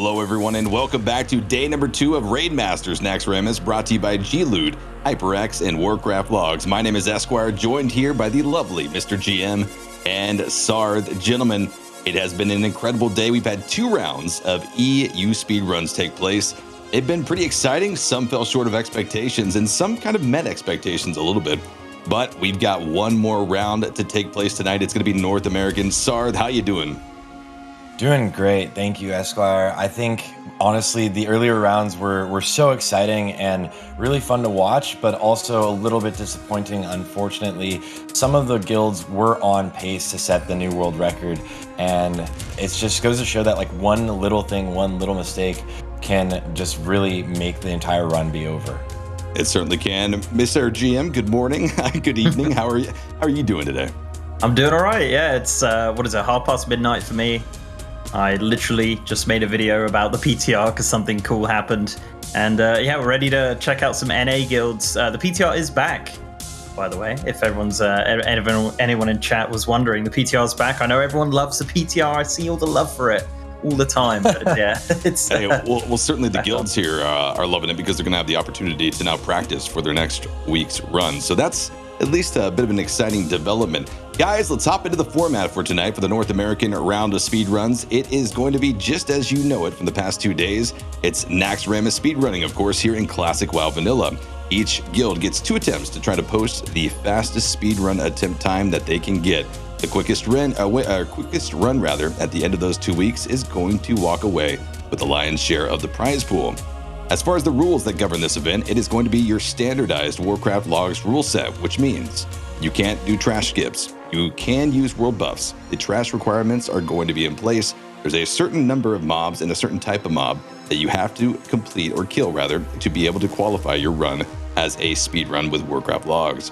Hello everyone and welcome back to day number 2 of Raid Masters Naxxramas, brought to you by G-Loot, Hyperx, and Warcraft Logs. My name is Esquire, joined here by the lovely Mr. GM and Sarth. Gentlemen, it has been an incredible day. We've had 2 rounds of EU speedruns take place. They've been pretty exciting. Some fell short of expectations and some kind of met expectations a little bit. But we've got one more round to take place tonight. It's going to be North American. Sarth, how you doing? Doing great, thank you, Esquire. I think, honestly, the earlier rounds were so exciting and really fun to watch, but also a little bit disappointing, unfortunately. Some of the guilds were on pace to set the new world record, and it just goes to show that like one little thing, one little mistake can just really make the entire run be over. It certainly can. Mr. GM, good morning, good evening. How are you doing today? I'm doing all right, yeah. It's, what is it, midnight for me. I literally just made a video about the PTR because something cool happened. And yeah, we're ready to check out some NA guilds. The PTR is back, by the way, if everyone's anyone in chat was wondering. The PTR is back. I know everyone loves the PTR. I see all the love for it all the time. But yeah, it's... Hey, well, certainly the guilds here are loving it because they're going to have the opportunity to now practice for their next week's run. So that's at least a bit of an exciting development. Guys, let's hop into the format for tonight for the North American round of speedruns. It is going to be just as you know it from the past 2 days. It's Naxxramas Speedrunning, of course, here in Classic WoW Vanilla. Each guild gets 2 attempts to try to post the fastest speedrun attempt time that they can get. The quickest run at the end of those 2 weeks is going to walk away with the lion's share of the prize pool. As far as the rules that govern this event, it is going to be your standardized Warcraft Logs rule set, which means you can't do trash skips. You can use world buffs. The trash requirements are going to be in place. There's a certain number of mobs and a certain type of mob that you have to complete, or kill rather, to be able to qualify your run as a speedrun with Warcraft Logs.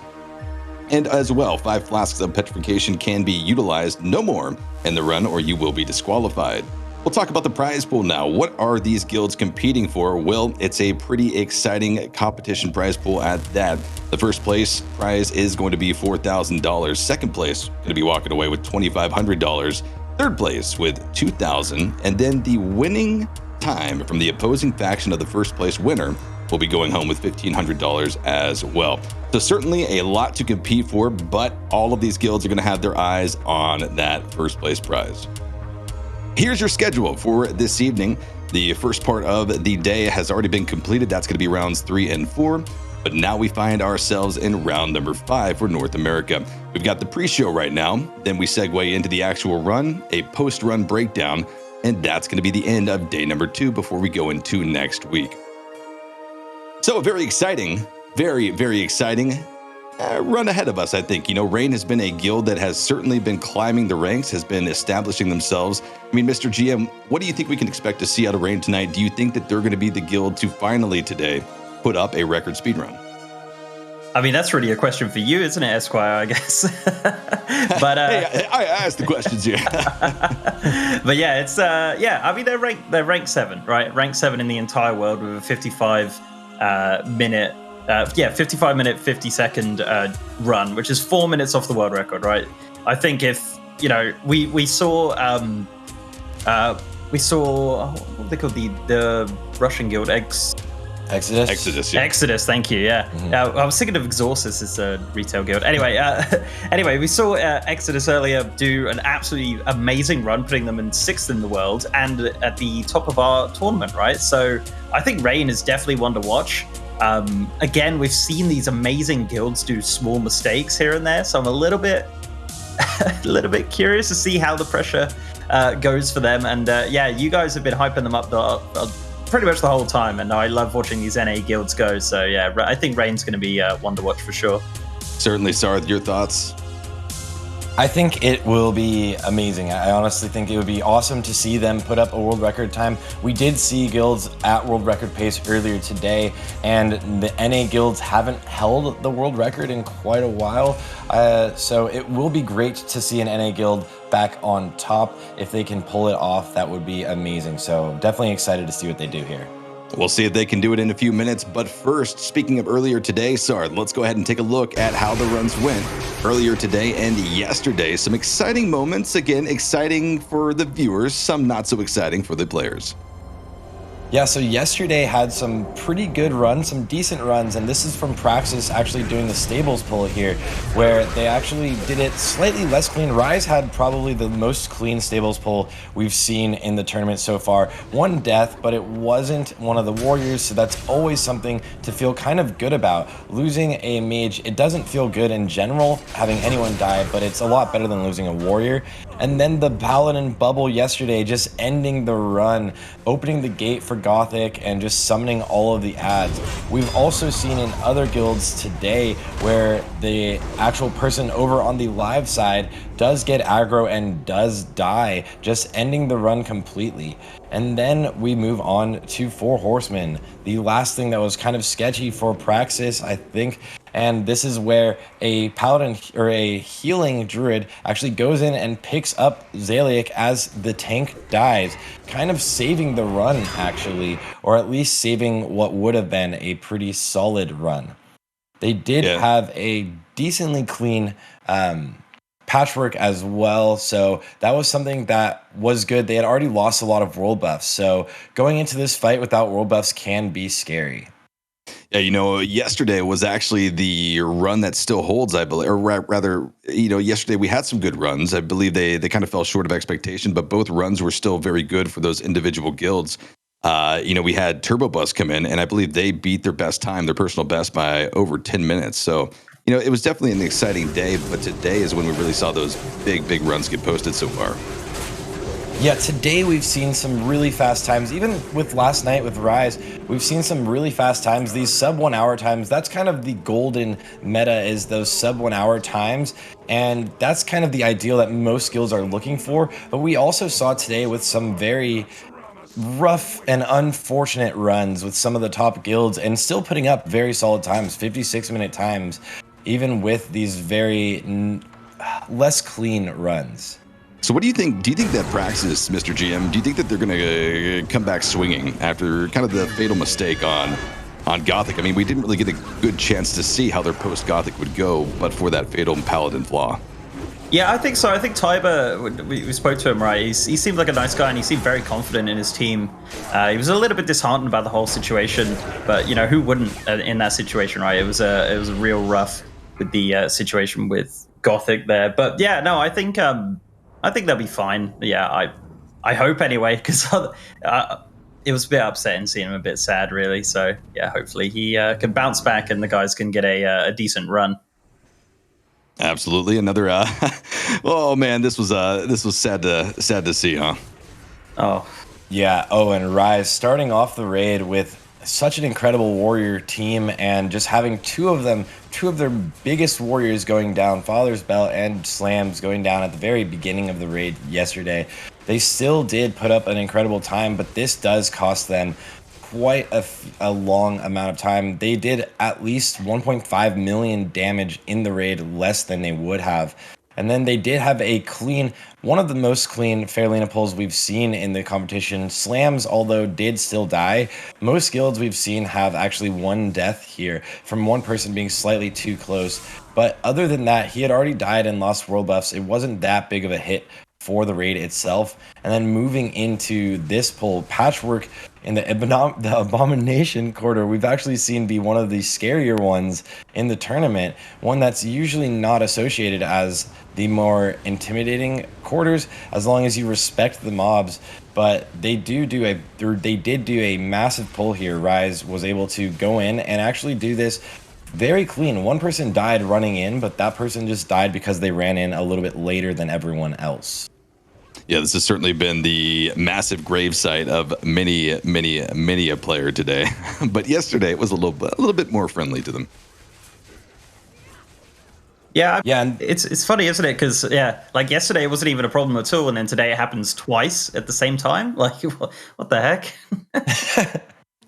And as well, 5 flasks of petrification can be utilized no more in the run, or you will be disqualified. We'll talk about the prize pool now. What are these guilds competing for? Well, it's a pretty exciting competition prize pool at that. The first place prize is going to be $4,000. Second place going to be walking away with $2,500. Third place with $2,000. And then the winning time from the opposing faction of the first place winner will be going home with $1,500 as well. So certainly a lot to compete for, but all of these guilds are going to have their eyes on that first place prize. Here's your schedule for this evening. The first part of the day has already been completed. That's going to be rounds 3 and 4. But now we find ourselves in round number 5 for North America. We've got the pre-show right now. Then we segue into the actual run, a post-run breakdown, and that's going to be the end of day number 2 before we go into next week. So very exciting, very, very exciting. Run ahead of us, I think. You know, Rain has been a guild that has certainly been climbing the ranks, has been establishing themselves. I mean, Mr. GM, what do you think we can expect to see out of Rain tonight? Do you think that they're going to be the guild to finally today put up a record speedrun? I mean, that's really a question for you, isn't it, Esquire, I guess? But hey, I asked the questions here. But yeah, it's yeah, I mean, they're ranked 7, right? Ranked 7 in the entire world with a 55 minute 55-minute, 50-second run, which is 4 minutes off the world record, right? I think if, you know, we saw what they called the Russian guild, Exodus, yeah. Exodus, thank you, yeah. I was thinking of Exorcist as a retail guild. Anyway, we saw Exodus earlier do an absolutely amazing run, putting them in 6th in the world and at the top of our tournament, right? So I think Rain is definitely one to watch. Again, we've seen these amazing guilds do small mistakes here and there, so I'm a little bit curious to see how the pressure goes for them. And yeah, you guys have been hyping them up pretty much the whole time, and I love watching these NA guilds go. So yeah, I think Rain's going to be one to watch for sure. Certainly, Sarth, your thoughts? I think it will be amazing. I honestly think it would be awesome to see them put up a world record time. We did see guilds at world record pace earlier today, and the NA guilds haven't held the world record in quite a while. So it will be great to see an NA guild back on top. If they can pull it off, that would be amazing. So definitely excited to see what they do here. We'll see if they can do it in a few minutes, but first, speaking of earlier today, Sarth, let's go ahead and take a look at how the runs went earlier today and yesterday. Some exciting moments, again, exciting for the viewers, some not so exciting for the players. Yeah, so yesterday had some pretty good runs, some decent runs, and this is from Praxis actually doing the stables pull here, where they actually did it slightly less clean. Rise had probably the most clean stables pull we've seen in the tournament so far. One death, but it wasn't one of the warriors, so that's always something to feel kind of good about. Losing a mage, it doesn't feel good in general, having anyone die, but it's a lot better than losing a warrior. And then the Paladin bubble yesterday, just ending the run, opening the gate for Gothic and just summoning all of the ads. We've also seen in other guilds today where the actual person over on the live side does get aggro and does die, just ending the run completely. And then we move on to 4 Horsemen, the last thing that was kind of sketchy for Praxis, I think. And this is where a paladin or a healing druid actually goes in and picks up Zaliek as the tank dies, kind of saving the run actually, or at least saving what would have been a pretty solid run. They did have a decently clean patchwork as well, so that was something that was good. They had already lost a lot of world buffs, so going into this fight without world buffs can be scary. Yeah, yesterday was actually the run that still holds, I believe, or rather, yesterday we had some good runs. I believe they kind of fell short of expectation, but both runs were still very good for those individual guilds. We had Turbo Bus come in, and I believe they beat their best time, their personal best, by over 10 minutes. So, it was definitely an exciting day, but today is when we really saw those big runs get posted so far. Yeah, today we've seen some really fast times. Even with last night with Rise, we've seen some really fast times. These sub 1 hour times, that's kind of the golden meta, is those sub 1 hour times. And that's kind of the ideal that most guilds are looking for. But we also saw today with some very rough and unfortunate runs with some of the top guilds and still putting up very solid times, 56-minute times, even with these very less clean runs. So what do you think? Do you think that Praxis, Mr. GM, do you think that they're going to come back swinging after kind of the fatal mistake on Gothic? I mean, we didn't really get a good chance to see how their post-Gothic would go, but for that fatal Paladin flaw. Yeah, I think so. I think Tiber, we spoke to him, right? He seemed like a nice guy, and he seemed very confident in his team. He was a little bit disheartened by the whole situation, but who wouldn't in that situation, right? It was a real rough with the situation with Gothic there. But yeah, no, I think they'll be fine. Yeah, I hope anyway, because it was a bit upsetting seeing him a bit sad, really. So yeah, hopefully he can bounce back and the guys can get a decent run. Absolutely, another. Oh man, this was sad to see, huh? Oh yeah. Oh, and Rise starting off the raid with such an incredible warrior team, and just having two of their biggest warriors going down, Father's Belt and Slams going down at the very beginning of the raid yesterday. They still did put up an incredible time, but this does cost them quite a long amount of time. They did at least 1.5 million damage in the raid, less than they would have. And then they did have a clean, one of the most clean Fairlena pulls we've seen in the competition. Slams, although, did still die. Most guilds we've seen have actually one death here from one person being slightly too close. But other than that, he had already died and lost world buffs. It wasn't that big of a hit for the raid itself. And then moving into this pull, Patchwork in the Abomination Quarter, we've actually seen be one of the scarier ones in the tournament, one that's usually not associated as the more intimidating quarters, as long as you respect the mobs. But they did do a massive pull here. Rise was able to go in and actually do this very clean. One person died running in, but that person just died because they ran in a little bit later than everyone else. Yeah, this has certainly been the massive gravesite of many a player today. But yesterday it was a little bit more friendly to them. Yeah, and it's funny, isn't it? Because like yesterday it wasn't even a problem at all, and then today it happens twice at the same time. Like, what the heck?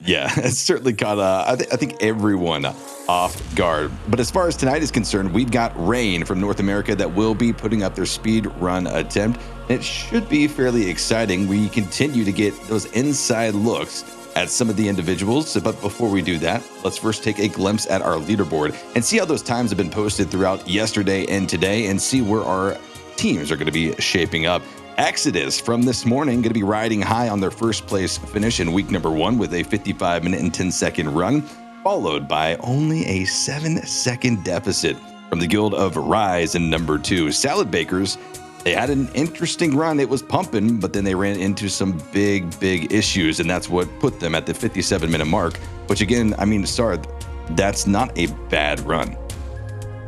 Yeah, it's certainly caught I think everyone off guard. But as far as tonight is concerned, we've got Rain from North America that will be putting up their speed run attempt. It should be fairly exciting. We continue to get those inside looks at some of the individuals. But before we do that, let's first take a glimpse at our leaderboard and see how those times have been posted throughout yesterday and today, and see where our teams are going to be shaping up. Exodus from this morning going to be riding high on their first place finish in week number 1 with a 55-minute and 10-second run, followed by only a 7-second deficit from the Guild of Rise in number 2. Salad Bakers, they had an interesting run. It was pumping, but then they ran into some big issues, and that's what put them at the 57-minute mark, which again, I mean, Sard, that's not a bad run.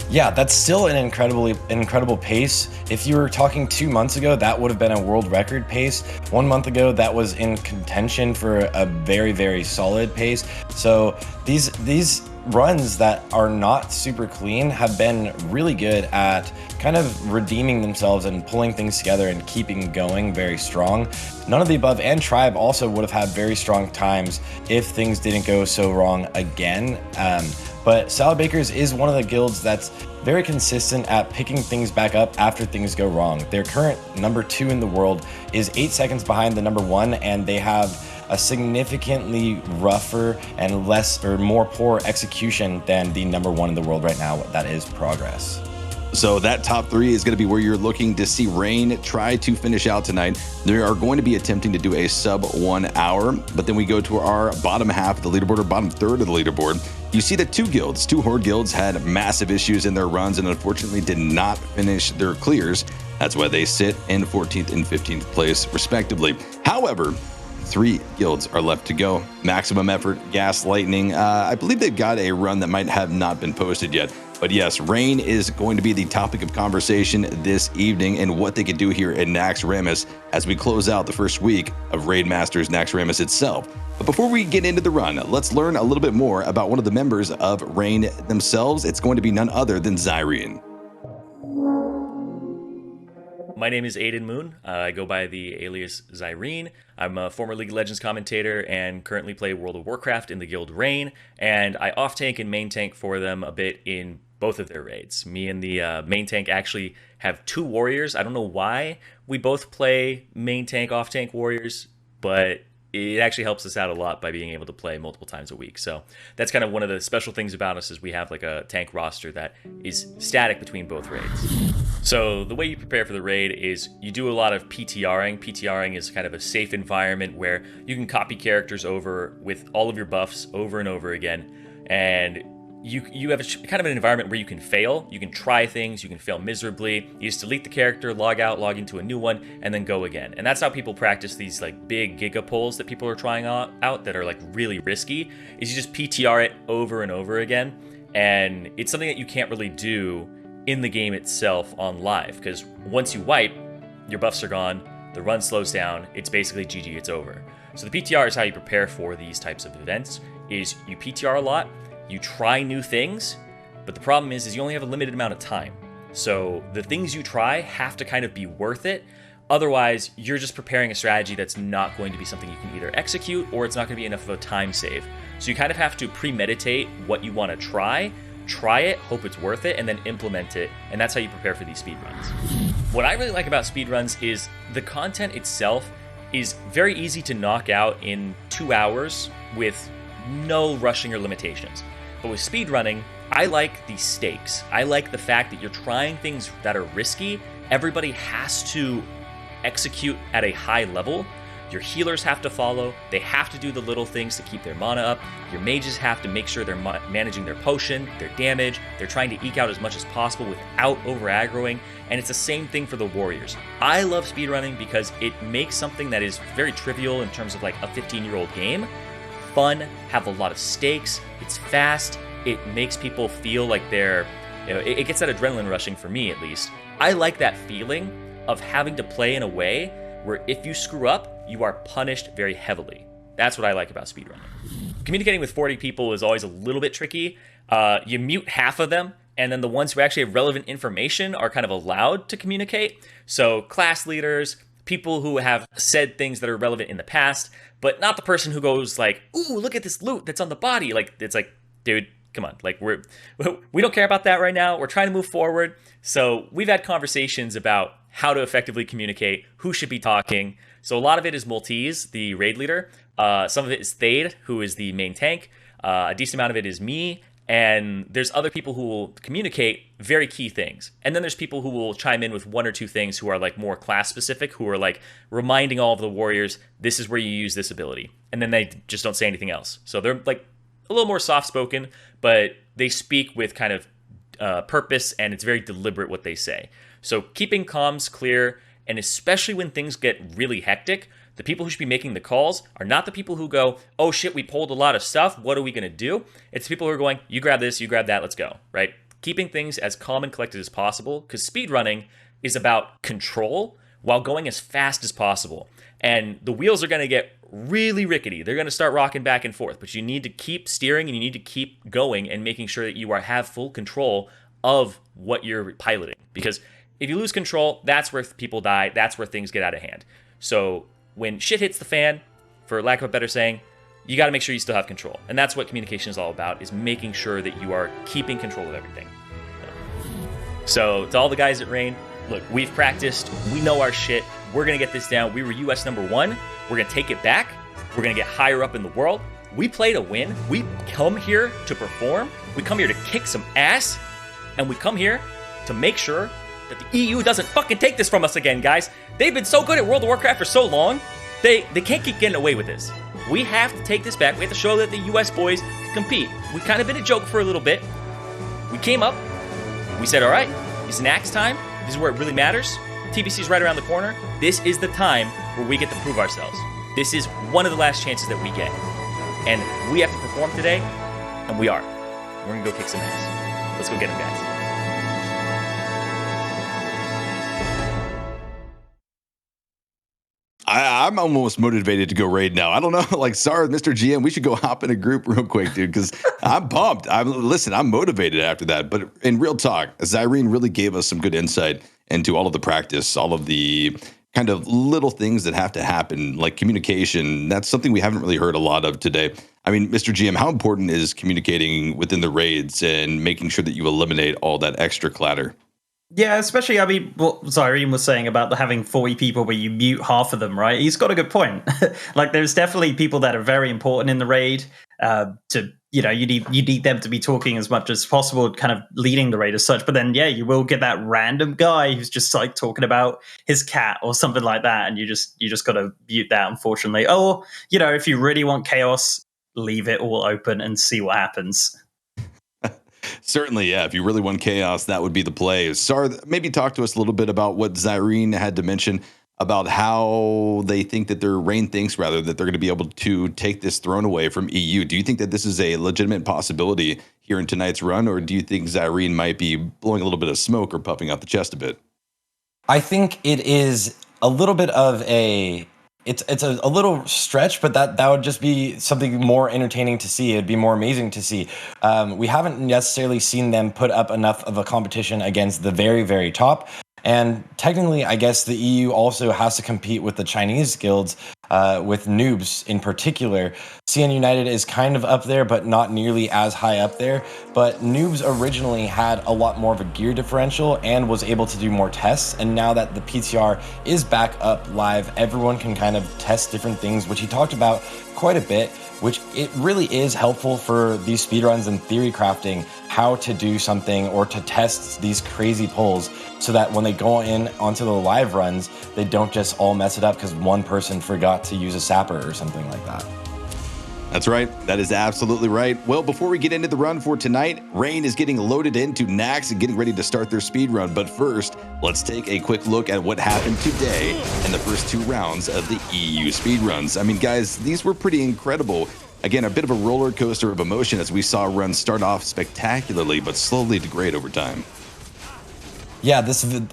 Yeah, that's still an incredible pace. If you were talking 2 months ago, that would have been a world record pace. 1 month ago, that was in contention for a very solid pace. So these runs that are not super clean have been really good at kind of redeeming themselves and pulling things together and keeping going very strong. None of the Above and Tribe also would have had very strong times if things didn't go so wrong again. But Salad Bakers is one of the guilds that's very consistent at picking things back up after things go wrong. Their current number 2 in the world is 8 seconds behind the number 1, and they have a significantly rougher and more poor execution than the number 1 in the world right now. That is Progress. So that top 3 is going to be where you're looking to see Rain try to finish out tonight. They are going to be attempting to do a sub 1 hour, but then we go to our bottom half of the leaderboard, or bottom third of the leaderboard. You see that 2 Horde guilds had massive issues in their runs and unfortunately did not finish their clears. That's why they sit in 14th and 15th place respectively. However, 3 guilds are left to go. Maximum Effort, Gas Lightning. I believe they've got a run that might have not been posted yet. But yes, Rain is going to be the topic of conversation this evening and what they can do here in Naxxramas as we close out the first week of Raid Masters Naxxramas itself. But before we get into the run, let's learn a little bit more about one of the members of Rain themselves. It's going to be none other than Zyrene. My name is Aiden Moon. I go by the alias Zyrene. I'm a former League of Legends commentator and currently play World of Warcraft in the guild Rain, and I off-tank and main tank for them a bit in both of their raids. Me and the main tank actually have 2 warriors. I don't know why we both play main tank, off-tank warriors, but it actually helps us out a lot by being able to play multiple times a week. So that's kind of one of the special things about us is we have like a tank roster that is static between both raids. So the way you prepare for the raid is you do a lot of PTRing. PTRing is kind of a safe environment where you can copy characters over with all of your buffs over and over again. And you have kind of an environment where you can fail, you can try things, you can fail miserably. You just delete the character, log out, log into a new one, and then go again. And that's how people practice these like big giga pulls that people are trying out that are like really risky, is you just PTR it over and over again. And it's something that you can't really do in the game itself on live, because once you wipe, your buffs are gone, the run slows down, it's basically GG, it's over. So the PTR is how you prepare for these types of events, is you PTR a lot, you try new things, but the problem is you only have a limited amount of time. So the things you try have to kind of be worth it. Otherwise, you're just preparing a strategy that's not going to be something you can either execute, or it's not going to be enough of a time save. So you kind of have to premeditate what you want to try it, hope it's worth it, and then implement it. And that's how you prepare for these speedruns. What I really like about speedruns is the content itself is very easy to knock out in 2 hours with no rushing or limitations. But with speedrunning, I like the stakes. I like the fact that you're trying things that are risky. Everybody has to execute at a high level. Your healers have to follow. They have to do the little things to keep their mana up. Your mages have to make sure they're managing their potion, their damage. They're trying to eke out as much as possible without over-aggroing. And it's the same thing for the warriors. I love speedrunning because it makes something that is very trivial in terms of like a 15-year-old game fun, have a lot of stakes, it's fast, it makes people feel like they're, it gets that adrenaline rushing for me at least. I like that feeling of having to play in a way where if you screw up, you are punished very heavily. That's what I like about speedrunning. Communicating with 40 people is always a little bit tricky. You mute half of them, and then the ones who actually have relevant information are kind of allowed to communicate. So class leaders, people who have said things that are relevant in the past, but not the person who goes like, ooh, look at this loot that's on the body. Like, it's like, dude, come on. Like, we don't care about that right now. We're trying to move forward. So we've had conversations about how to effectively communicate, who should be talking. So a lot of it is Maltese, the raid leader. Some of it is Thade, who is the main tank. A decent amount of it is me. And there's other people who will communicate very key things. And then there's people who will chime in with one or two things who are like more class specific, who are like reminding all of the warriors, this is where you use this ability. And then they just don't say anything else. So they're like a little more soft spoken, but they speak with kind of purpose, and it's very deliberate what they say. So keeping comms clear, and especially when things get really hectic, the people who should be making the calls are not the people who go, oh shit, we pulled a lot of stuff, what are we going to do? It's people who are going, you grab this, you grab that, let's go, right? Keeping things as calm and collected as possible, because speedrunning is about control while going as fast as possible. And the wheels are going to get really rickety. They're going to start rocking back and forth, but you need to keep steering and you need to keep going and making sure that you have full control of what you're piloting. Because if you lose control, that's where people die, that's where things get out of hand. So when shit hits the fan, for lack of a better saying, you got to make sure you still have control. And that's what communication is all about, is making sure that you are keeping control of everything. So to all the guys at Rain, look, we've practiced. We know our shit. We're going to get this down. We were US #1. We're going to take it back. We're going to get higher up in the world. We play to win. We come here to perform. We come here to kick some ass. And we come here to make sure that the EU doesn't fucking take this from us again, guys. They've been so good at World of Warcraft for so long, they can't keep getting away with this. We have to take this back. We have to show that the US boys can compete. We've kind of been a joke for a little bit. We came up, we said, all right, it's Nax time. This is where it really matters. TBC's right around the corner. This is the time where we get to prove ourselves. This is one of the last chances that we get. And we have to perform today, and we are. We're gonna go kick some ass. Let's go get them, guys. I'm almost motivated to go raid now. I don't know, like, sorry, Mr. GM, we should go hop in a group real quick, dude, because I'm pumped. I'm motivated after that. But in real talk, Zyrene really gave us some good insight into all of the practice, all of the kind of little things that have to happen, like communication. That's something we haven't really heard a lot of today. I mean, Mr. GM, how important is communicating within the raids and making sure that you eliminate all that extra clatter? Yeah, especially, I mean, what Zyrene was saying about having 40 people where you mute half of them, right? He's got a good point. Like, there's definitely people that are very important in the raid. You need them to be talking as much as possible, kind of leading the raid as such. But then, yeah, you will get that random guy who's just like talking about his cat or something like that, and you just got to mute that, unfortunately. Or, if you really want chaos, leave it all open and see what happens. Certainly, yeah. If you really want chaos, that would be the play. Sar, maybe talk to us a little bit about what Zyrene had to mention about how they think that Rain thinks, rather, that they're going to be able to take this throne away from EU. Do you think that this is a legitimate possibility here in tonight's run, or do you think Zyrene might be blowing a little bit of smoke or puffing out the chest a bit? I think it is a little bit of a... It's a little stretch, but that would just be something more entertaining to see. It'd be more amazing to see. We haven't necessarily seen them put up enough of a competition against the very, very top. And technically, I guess the EU also has to compete with the Chinese guilds, with noobs in particular. CN United is kind of up there, but not nearly as high up there. But noobs originally had a lot more of a gear differential and was able to do more tests. And now that the PTR is back up live, everyone can kind of test different things, which he talked about quite a bit, which it really is helpful for these speedruns and theory crafting, how to do something or to test these crazy pulls, so that when they go in onto the live runs, they don't just all mess it up because one person forgot to use a sapper or something like that. That's right. That is absolutely right. Well, before we get into the run for tonight, Rain is getting loaded into Nax and getting ready to start their speed run. But first, let's take a quick look at what happened today in the first 2 rounds of the EU speed runs. I mean, guys, these were pretty incredible. Again, a bit of a roller coaster of emotion as we saw runs start off spectacularly, but slowly degrade over time. Yeah,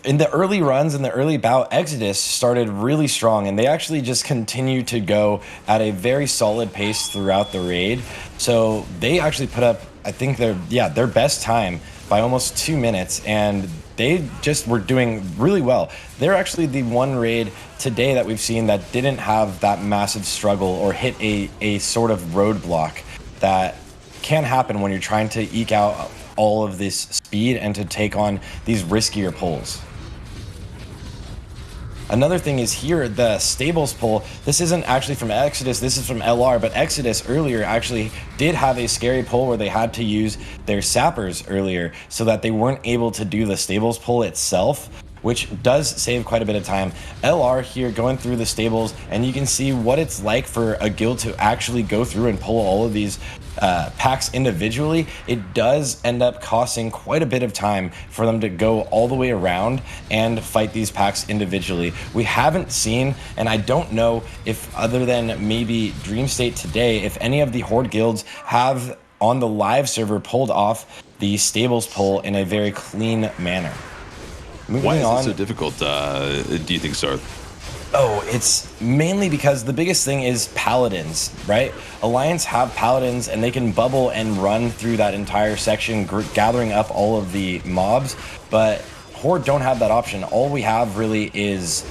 in the early runs, in the early bout, Exodus started really strong, and they actually just continued to go at a very solid pace throughout the raid. So they actually put up, I think, their best time by almost 2 minutes, and they just were doing really well. They're actually the one raid today that we've seen that didn't have that massive struggle or hit a sort of roadblock that can happen when you're trying to eke out all of this speed and to take on these riskier pulls. Another thing is here, the stables pull. This isn't actually from Exodus, this is from LR, but Exodus earlier actually did have a scary pull where they had to use their sappers earlier so that they weren't able to do the stables pull itself, which does save quite a bit of time. LR here going through the stables, and you can see what it's like for a guild to actually go through and pull all of these packs individually. It does end up costing quite a bit of time for them to go all the way around and fight these packs individually. We haven't seen, and I don't know if other than maybe Dream State today, if any of the Horde guilds have on the live server pulled off the stables pull in a very clean manner. Why is it so difficult, do you think, Sarth? Oh, it's mainly because the biggest thing is paladins, right? Alliance have paladins and they can bubble and run through that entire section, gathering up all of the mobs, but Horde don't have that option. All we have really is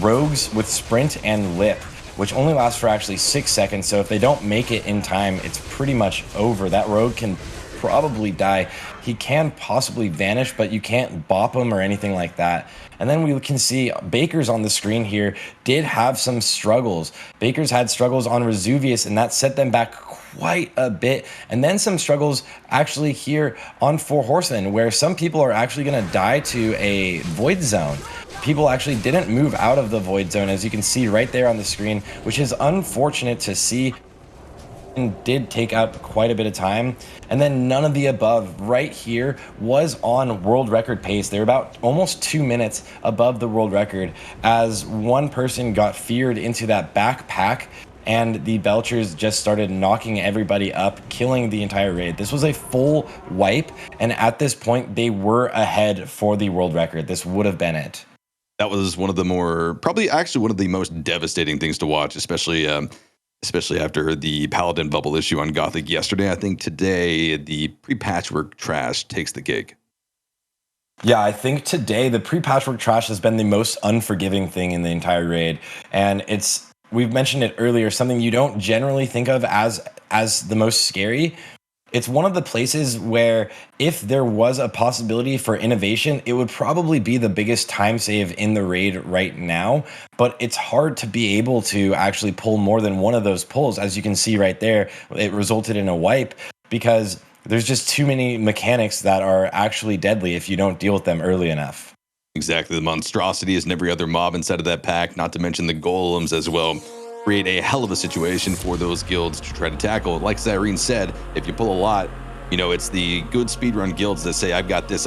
rogues with sprint and lip, which only lasts for actually 6 seconds, so if they don't make it in time, it's pretty much over. That rogue can probably die. He can possibly vanish, but you can't bop him or anything like that. And then we can see Baker's on the screen here did have some struggles. Baker's had struggles on Vesuvius, and that set them back quite a bit. And then some struggles actually here on 4 Horsemen, where some people are actually going to die to a void zone. People actually didn't move out of the void zone, as you can see right there on the screen, which is unfortunate to see. Did take up quite a bit of time. And then none of the above right here was on world record pace. They're about almost 2 minutes above the world record, as one person got feared into that backpack and the Belchers just started knocking everybody up, killing the entire raid. This was a full wipe, and at this point they were ahead for the world record. This would have been it. That was one of the more, probably actually one of the most devastating things to watch, especially after the Paladin bubble issue on Gothic yesterday. I think today the pre-patchwork trash takes the cake. Yeah, I think today the pre-patchwork trash has been the most unforgiving thing in the entire raid. And we've mentioned it earlier, something you don't generally think of as the most scary. It's one of the places where if there was a possibility for innovation, it would probably be the biggest time save in the raid right now. But it's hard to be able to actually pull more than one of those pulls. As you can see right there, it resulted in a wipe because there's just too many mechanics that are actually deadly if you don't deal with them early enough. Exactly. The monstrosity is in every other mob inside of that pack, not to mention the golems as well. Create a hell of a situation for those guilds to try to tackle. Like Zyrene said, if you pull a lot, it's the good speedrun guilds that say, I've got this,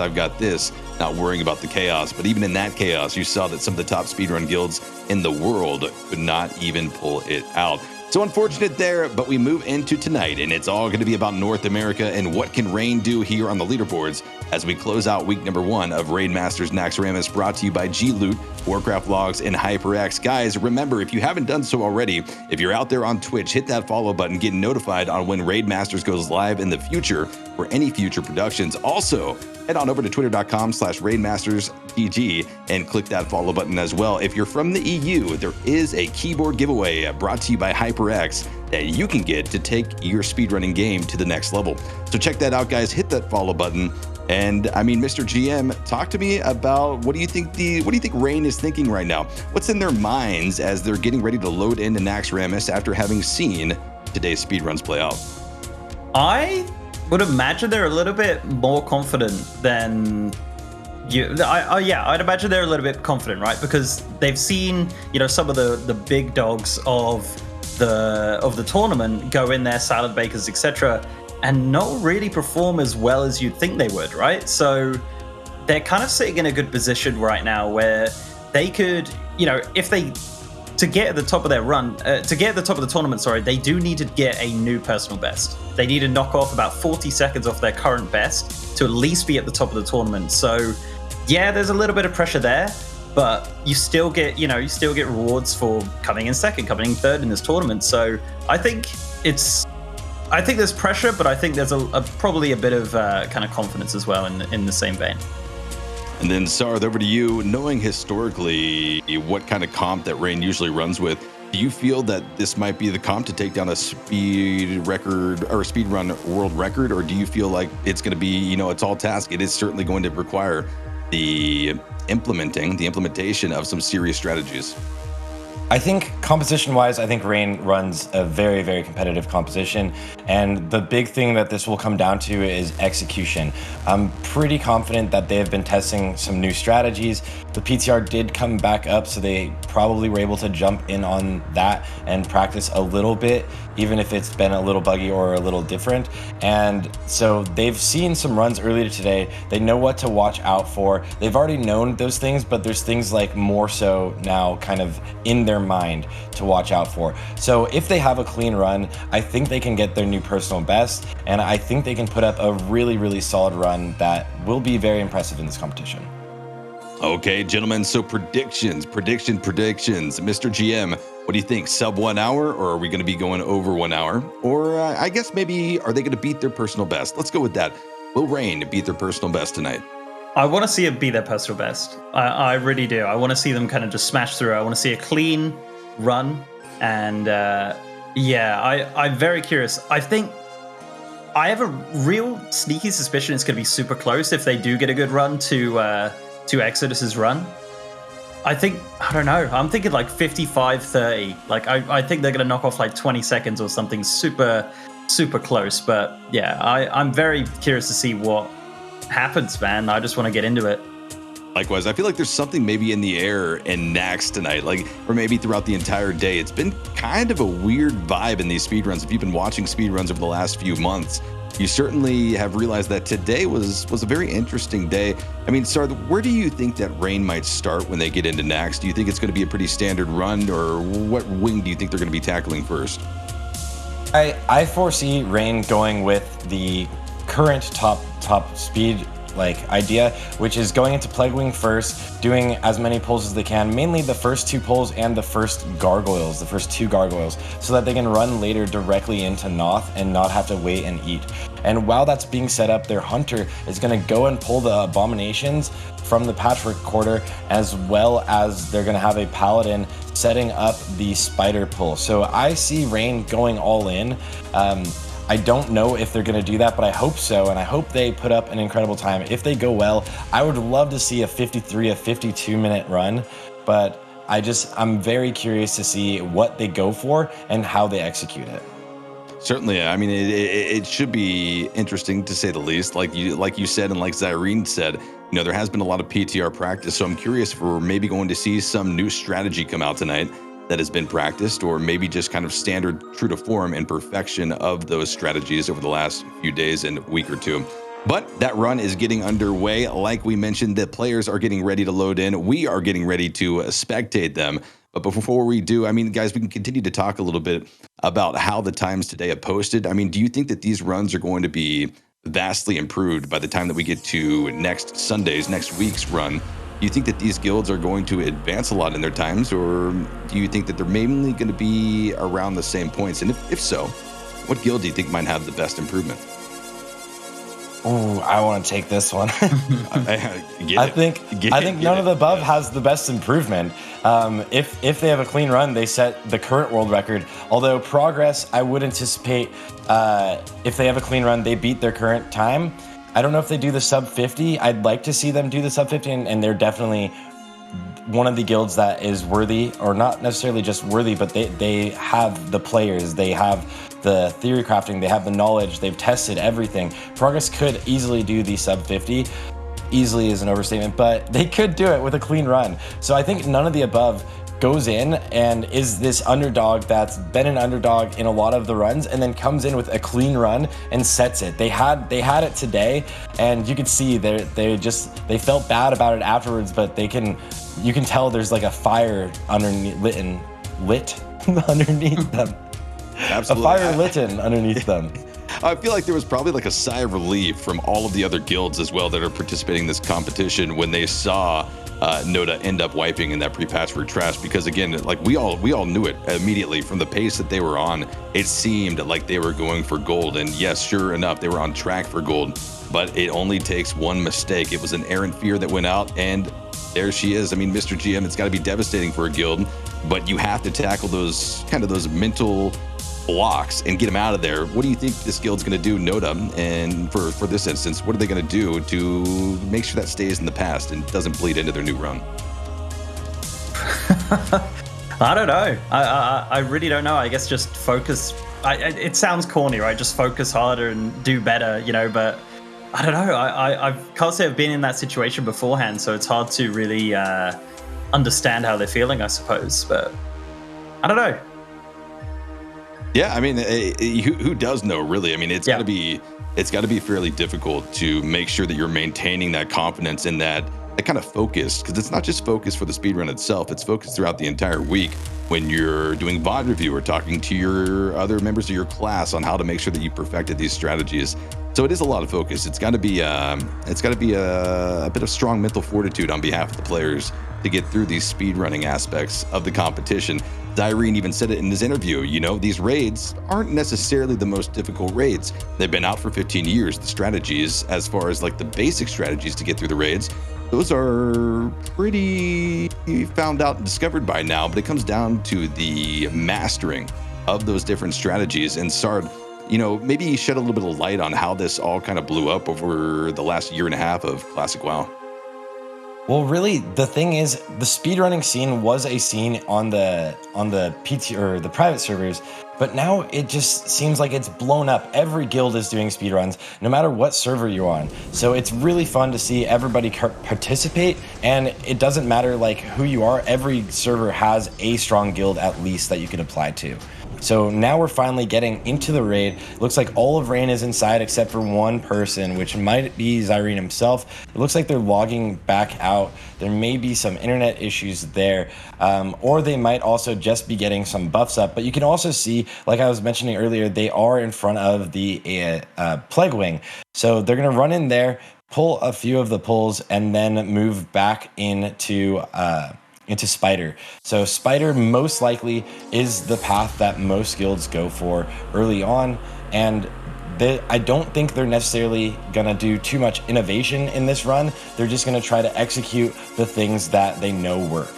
not worrying about the chaos. But even in that chaos, you saw that some of the top speedrun guilds in the world could not even pull it out. So unfortunate there, but we move into tonight, and it's all going to be about North America and what can Rain do here on the leaderboards as we close out week number 1 of Raid Masters Naxxramas, brought to you by G-Loot, Warcraft Logs, and Hyperx. Guys, remember, if you haven't done so already, if you're out there on Twitch, hit that follow button, get notified on when Raid Masters goes live in the future for any future productions. Also, head on over to twitter.com/RaidMastersGG and click that follow button as well. If you're from the EU, there is a keyboard giveaway brought to you by Hyperx that you can get to take your speedrunning game to the next level. So check that out, guys. Hit that follow button. And I mean, Mr. GM, talk to me about what do you think Rain is thinking right now? What's in their minds as they're getting ready to load into Naxxramas after having seen today's speedruns play out? I would imagine they're a little bit more confident than you. I'd imagine they're a little bit confident, right? Because they've seen, some of the big dogs of the tournament go in there, salad bakers, etc., and not really perform as well as you'd think they would, right? So they're kind of sitting in a good position right now where they could, if they, to get at the top of their run, to get at the top of the tournament, they do need to get a new personal best. They need to knock off about 40 seconds off their current best to at least be at the top of the tournament. So yeah, there's a little bit of pressure there, but you still get rewards for coming in second, coming in third in this tournament. So I think there's pressure, but I think there's probably a bit of kind of confidence as well in the same vein. And then Sarth, over to you. Knowing historically what kind of comp that Rain usually runs with, do you feel that this might be the comp to take down a speed record or a speed run world record, or do you feel like it's going to be, it's all task? It is certainly going to require the implementing the implementation of some serious strategies? I think composition-wise, I think Rain runs a very, very competitive composition, and the big thing that this will come down to is execution. I'm pretty confident that they have been testing some new strategies. The PTR did come back up, so they probably were able to jump in on that and practice a little bit, even if it's been a little buggy or a little different. And so they've seen some runs earlier today. They know what to watch out for. They've already known those things, but there's things like more so now kind of in their mind to watch out for. So if they have a clean run, I think they can get their new personal best, and I think they can put up a really, really solid run that will be very impressive in this competition. Okay, gentlemen, so predictions. Mr. GM, what do you think? Sub 1 hour, or are we going to be going over 1 hour? Or I guess maybe, are they going to beat their personal best? Let's go with that. Will Rain beat their personal best tonight? I want to see it be their personal best. I really do. I want to see them kind of just smash through. I want to see a clean run. And I'm very curious. I think I have a real sneaky suspicion it's going to be super close if they do get a good run to Exodus's run. I don't know. I'm thinking like 55-30. Like, I think they're going to knock off like 20 seconds or something super, super close. But yeah, I'm very curious to see what happens, man. I just want to get into it. Likewise, I feel like there's something maybe in the air in Naxx tonight, like, or maybe throughout the entire day. It's been kind of a weird vibe in these speedruns. If you've been watching speedruns over the last few months, you certainly have realized that today was a very interesting day. I mean, Sar, where do you think that Rain might start when they get into Naxx? Do you think it's going to be a pretty standard run, or what wing do you think they're going to be tackling first? I foresee Rain going with the current top speed idea, which is going into Plague Wing first, doing as many pulls as they can, mainly the first 2 pulls and the first gargoyles, the first 2 gargoyles, so that they can run later directly into Noth and not have to wait and eat. And while that's being set up, their hunter is going to go and pull the abominations from the Patchwork Quarter, as well as they're going to have a paladin setting up the spider pull. So I see Rain going all in. I don't know if they're going to do that, but I hope so, and I hope they put up an incredible time. If they go well, I would love to see a 52-minute run, but I'm very curious to see what they go for and how they execute it. Certainly, I mean, it should be interesting to say the least. Like you said, and like Zyrene said, there has been a lot of PTR practice, so I'm curious if we're maybe going to see some new strategy come out tonight that has been practiced, or maybe just kind of standard true to form and perfection of those strategies over the last few days and week or two. But that run is getting underway. Like we mentioned, the players are getting ready to load in. We are getting ready to spectate them. But before we do, I mean, guys, we can continue to talk a little bit about how the times today have posted. I mean, do you think that these runs are going to be vastly improved by the time that we get to next week's run? Do you think that these guilds are going to advance a lot in their times, or do you think that they're mainly going to be around the same points? And if so, what guild do you think might have the best improvement? Ooh, I want to take this one. I think none of the above has the best improvement. If they have a clean run, they set the current world record. Although Progress, I would anticipate if they have a clean run, they beat their current time. I don't know if they do the sub 50. I'd like to see them do the sub 50, and they're definitely one of the guilds that is worthy, or not necessarily just worthy, but they have the players, they have the theory crafting, they have the knowledge, they've tested everything. Progress could easily do the sub 50. Easily is an overstatement, but they could do it with a clean run. So I think none of the above goes in and is this underdog that's been an underdog in a lot of the runs, and then comes in with a clean run and sets it. They had it today, and you could see they felt bad about it afterwards, but you can tell there's like a fire lit underneath them. Absolutely. A fire lit underneath them. I feel like there was probably like a sigh of relief from all of the other guilds as well that are participating in this competition when they saw Noda end up wiping in that pre-patchwork trash, because again, like we all knew it immediately from the pace that they were on. It seemed like they were going for gold, and yes, sure enough, they were on track for gold, but it only takes one mistake. It was an errant fear that went out, and there she is. I mean, Mr. GM, it's got to be devastating for a guild, but you have to tackle those mental blocks and get them out of there. What do you think this guild's going to do, Noda? And for this instance, what are they going to do to make sure that stays in the past and doesn't bleed into their new run? I don't know. I really don't know. I guess just focus. It sounds corny, right? Just focus harder and do better, you know. But I don't know. I can't say I've been in that situation beforehand, so it's hard to really understand how they're feeling, I suppose. But I don't know. Yeah, I mean, who does know, really? I mean, it's got to be fairly difficult to make sure that you're maintaining that confidence and that kind of focus, because it's not just focus for the speedrun itself, it's focus throughout the entire week when you're doing VOD review or talking to your other members of your class on how to make sure that you perfected these strategies. So it is a lot of focus. It's got to be a bit of strong mental fortitude on behalf of the players to get through these speedrunning aspects of the competition. Zyrene even said it in his interview, you know, these raids aren't necessarily the most difficult raids. They've been out for 15 years. The strategies, as far as like the basic strategies to get through the raids, those are pretty found out and discovered by now, but it comes down to the mastering of those different strategies. And Sard, you know, maybe shed a little bit of light on how this all kind of blew up over the last year and a half of Classic WoW. Well, really, the thing is, the speedrunning scene was a scene on the PT or the private servers, but now it just seems like it's blown up. Every guild is doing speedruns, no matter what server you're on. So it's really fun to see everybody participate, and it doesn't matter like who you are. Every server has a strong guild at least that you can apply to. So now we're finally getting into the raid. Looks like all of Rain is inside except for one person, which might be Zyrene himself. It looks like they're logging back out. There may be some internet issues there, or they might also just be getting some buffs up. But you can also see, like I was mentioning earlier, they are in front of the Plague Wing. So they're gonna run in there, pull a few of the pulls, and then move back into Spider. So Spider most likely is the path that most guilds go for early on, and I don't think they're necessarily gonna do too much innovation in this run. They're just gonna try to execute the things that they know work.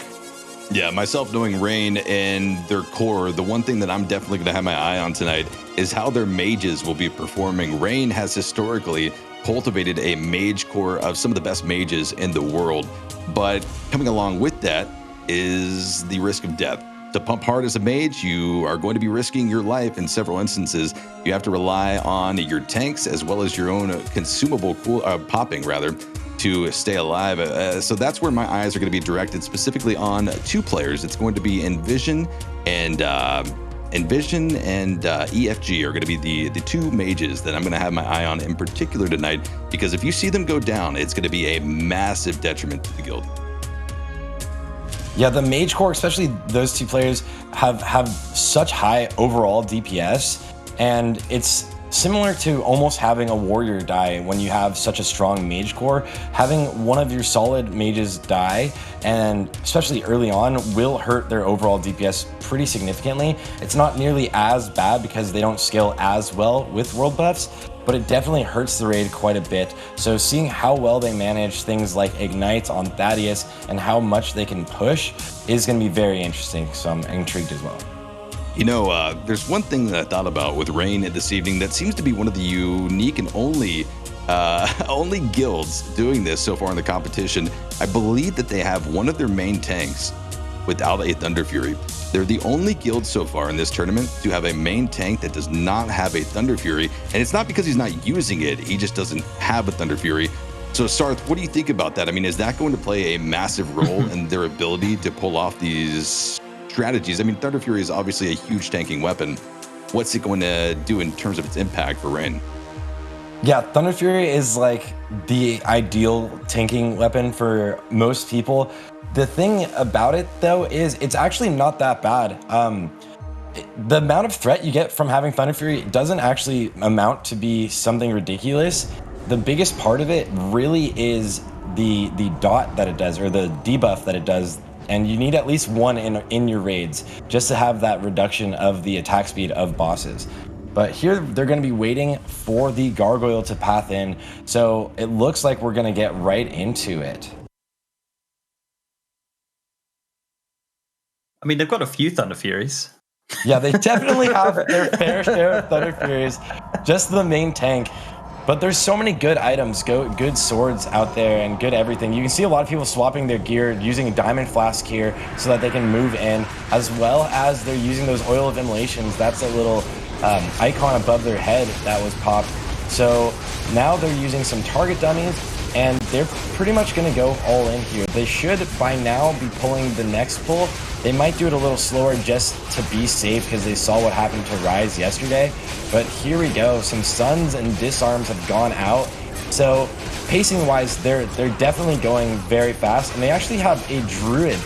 Yeah, myself knowing Rain and their core, the one thing that I'm definitely gonna have my eye on tonight is how their mages will be performing. Rain has historically cultivated a mage core of some of the best mages in the world, but coming along with that is the risk of death. To pump hard as a mage, you are going to be risking your life in several instances. You have to rely on your tanks as well as your own consumable popping to stay alive. So that's where my eyes are going to be directed specifically on two players. It's going to be Envision and EFG are going to be the two mages that I'm going to have my eye on in particular tonight, because if you see them go down, it's going to be a massive detriment to the guild. Yeah, the mage core, especially those two players, have such high overall DPS, and it's similar to almost having a warrior die when you have such a strong mage core. Having one of your solid mages die, and especially early on, will hurt their overall DPS pretty significantly. It's not nearly as bad because they don't scale as well with world buffs, but it definitely hurts the raid quite a bit. So seeing how well they manage things like Ignite on Thaddeus and how much they can push is going to be very interesting, so I'm intrigued as well. You know, there's one thing that I thought about with Rain this evening that seems to be one of the unique and only guilds doing this so far in the competition. I believe that they have one of their main tanks without a Thunder Fury. They're the only guild so far in this tournament to have a main tank that does not have a Thunder Fury, and it's not because he's not using it, he just doesn't have a Thunder Fury. So Sarth, what do you think about that? I mean, is that going to play a massive role in their ability to pull off these strategies? I mean, Thunder Fury is obviously a huge tanking weapon. What's it going to do in terms of its impact for Rain? Yeah, Thunder Fury is like the ideal tanking weapon for most people. The thing about it, though, is it's actually not that bad. The amount of threat you get from having Thunder Fury doesn't actually amount to be something ridiculous. The biggest part of it really is the dot that it does, or the debuff that it does, and you need at least one in your raids just to have that reduction of the attack speed of bosses. But here they're going to be waiting for the gargoyle to path in, so it looks like we're going to get right into it. I mean, they've got a few Thunder Furies. Yeah, they definitely have their fair share of Thunder Furies, just the main tank. But there's so many good items, good swords out there, and good everything. You can see a lot of people swapping their gear, using a Diamond Flask here so that they can move in, as well as they're using those Oil of Immolations. That's a little icon above their head that was popped. So now they're using some target dummies, and they're pretty much going to go all in here. They should, by now, be pulling the next pull. They might do it a little slower just to be safe because they saw what happened to Rise yesterday. But here we go. Some stuns and disarms have gone out. So pacing-wise, they're definitely going very fast. And they actually have a Druid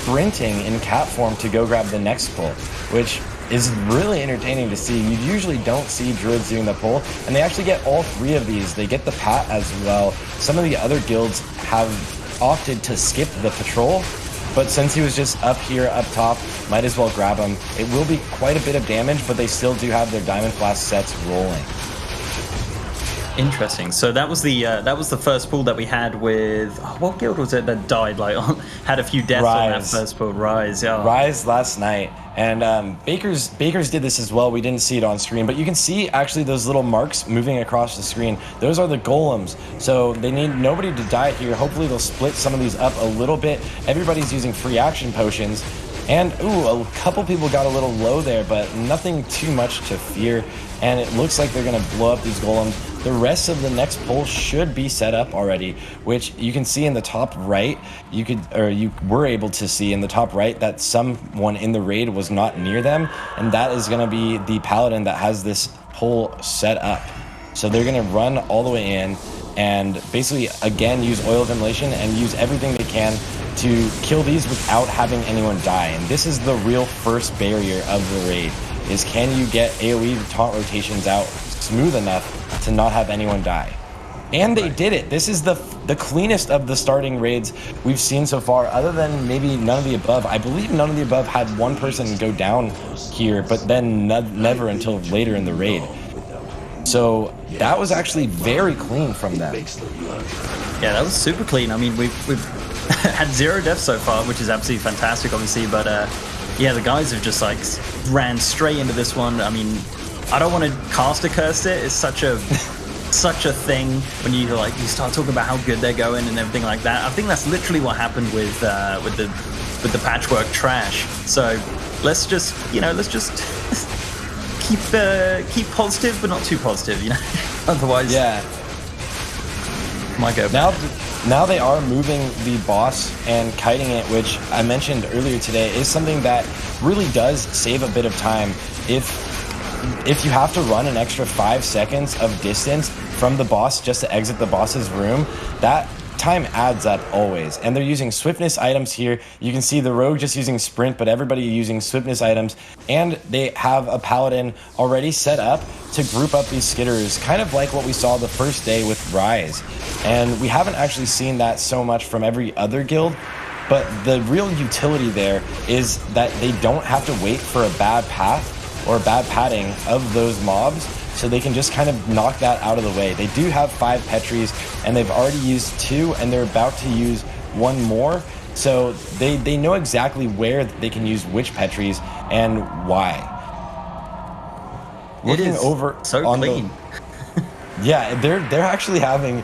sprinting in cat form to go grab the next pull, which is really entertaining to see. You usually don't see Druids doing the pull, and they actually get all three of these. They get the Pat as well. Some of the other guilds have opted to skip the patrol, but since he was just up here, up top, might as well grab him. It will be quite a bit of damage, but they still do have their Diamond Flask sets rolling. Interesting. So that was the first pool that we had with what guild was it that died? Like had a few deaths on that first pool. Rise, yeah. Rise last night, and Baker's did this as well. We didn't see it on screen, but you can see actually those little marks moving across the screen. Those are the golems. So they need nobody to die here. Hopefully they'll split some of these up a little bit. Everybody's using free action potions. And, ooh, a couple people got a little low there, but nothing too much to fear. And it looks like they're going to blow up these golems. The rest of the next pull should be set up already, which you can see in the top right. You were able to see in the top right that someone in the raid was not near them. And that is going to be the paladin that has this pull set up. So they're going to run all the way in and basically, again, use Oil of Immolation and use everything they can to kill these without having anyone die. And this is the real first barrier of the raid, is can you get AoE taunt rotations out smooth enough to not have anyone die? And they did it. This is the cleanest of the starting raids we've seen so far, other than maybe None of the Above. I believe None of the Above had one person go down here, but then never until later in the raid. So that was actually very clean from them. Yeah, that was super clean. I mean, we've had 0 deaths so far, which is absolutely fantastic, obviously. But yeah, the guys have just like ran straight into this one. I mean, I don't want to caster curse it. It's such a thing when you start talking about how good they're going and everything like that. I think that's literally what happened with the patchwork trash. So let's just keep positive, but not too positive, you know. Otherwise, yeah, might go now they are moving the boss and kiting it, which I mentioned earlier today is something that really does save a bit of time. If you have to run an extra 5 seconds of distance from the boss just to exit the boss's room, that time adds up always. And they're using swiftness items here. You can see the rogue just using sprint, but everybody using swiftness items. And they have a paladin already set up to group up these skitters, kind of like what we saw the first day with Rise. And we haven't actually seen that so much from every other guild. But the real utility there is that they don't have to wait for a bad path or bad padding of those mobs, so they can just kind of knock that out of the way. They do have 5 Petries, and they've already used 2, and they're about to use 1 more. So they know exactly where they can use which Petries and why. Looking over so clean. Yeah, they're actually having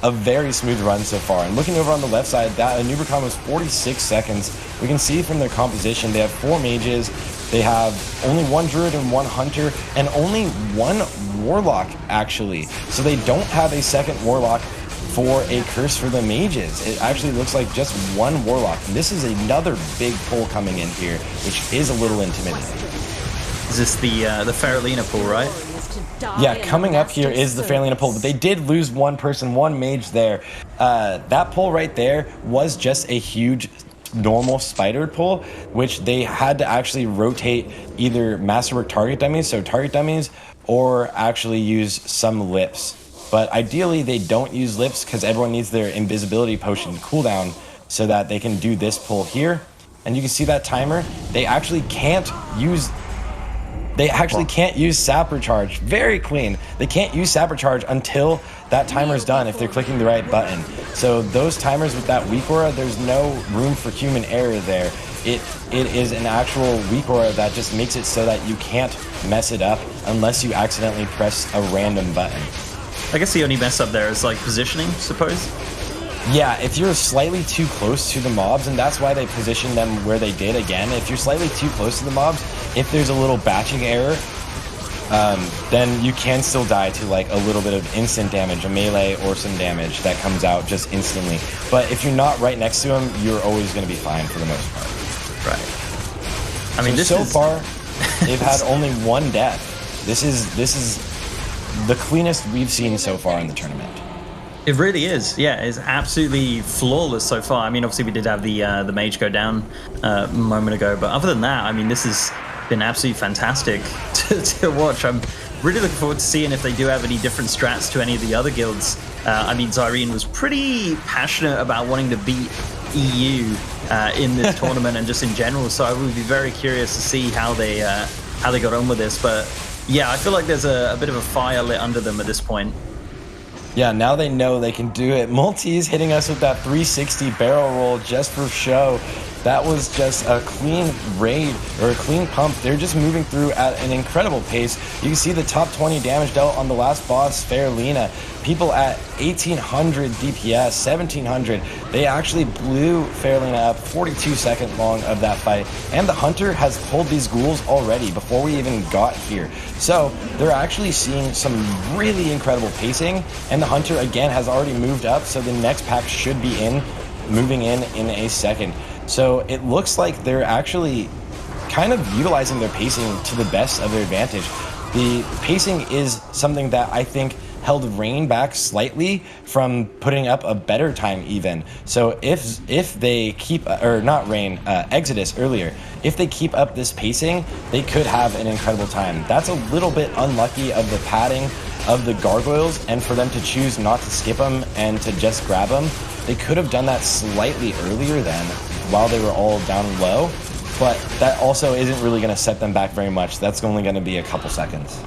a very smooth run so far. And looking over on the left side, that Nubricon was 46 seconds. We can see from their composition, they have 4 mages, they have only 1 druid and 1 hunter, and only 1 warlock, actually. So they don't have a second warlock for a curse for the mages. It actually looks like just 1 warlock. And this is another big pull coming in here, which is a little intimidating. Is this the Faralina pull, right? Yeah, coming up here is the Faralina pull, but they did lose 1 person, 1 mage there. That pull right there was just a huge normal spider pull, which they had to actually rotate either masterwork target dummies, so target dummies, or actually use some lips. But ideally they don't use lips because everyone needs their invisibility potion cooldown so that they can do this pull here. And you can see that timer. They actually can't use Sapper Charge. Very clean. They can't use Sapper Charge until that timer's done if they're clicking the right button. So those timers with that weak aura, there's no room for human error there. it is an actual weak aura that just makes it so that you can't mess it up unless you accidentally press a random button. I guess the only mess up there is like positioning, suppose. Yeah, if you're slightly too close to the mobs, and that's why they positioned them where they did again, if you're slightly too close to the mobs, if there's a little batching error, then you can still die to like a little bit of instant damage, a melee or some damage that comes out just instantly. But if you're not right next to them, you're always going to be fine for the most part. Right. I mean, so far, they've had only one death. This is the cleanest we've seen so far in the tournament. It really is. Yeah, it's absolutely flawless so far. I mean, obviously we did have the mage go down a moment ago, but other than that, I mean, this has been absolutely fantastic to watch. I'm really looking forward to seeing if they do have any different strats to any of the other guilds. I mean, Zyrene was pretty passionate about wanting to beat EU in this tournament and just in general, so I would be very curious to see how they got on with this. But yeah, I feel like there's a bit of a fire lit under them at this point. Yeah, now they know they can do it. Multi's hitting us with that 360 barrel roll just for show. That was just a clean raid, or a clean pump. They're just moving through at an incredible pace. You can see the top 20 damage dealt on the last boss, Fairlina. People at 1800 DPS, 1700. They actually blew Fairlina up 42 seconds long of that fight. And the Hunter has pulled these ghouls already before we even got here. So they're actually seeing some really incredible pacing. And the Hunter, again, has already moved up. So the next pack should be moving in a second. So it looks like they're actually kind of utilizing their pacing to the best of their advantage. The pacing is something that I think held Rain back slightly from putting up a better time even. So if they keep, or not Rain, Exodus earlier, if they keep up this pacing, they could have an incredible time. That's a little bit unlucky of the padding of the gargoyles, and for them to choose not to skip them and to just grab them. They could have done that slightly earlier then, while they were all down low, but that also isn't really going to set them back very much. That's only going to be a couple seconds.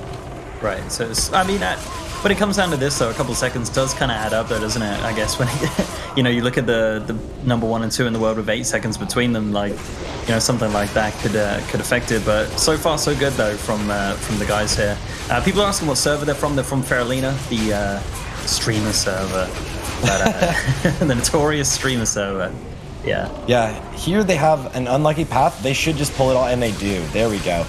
Right, so it's, I mean, when it comes down to this, though, a couple seconds does kind of add up, though, doesn't it? I guess when you look at the number 1 and 2 in the world with 8 seconds between them, like, something like that could affect it. But so far, so good though from the guys here. People are asking what server they're from. They're from Fairlina, the streamer server, but, the notorious streamer server. Yeah. Here they have an unlucky path. They should just pull it all, and they do. There we go.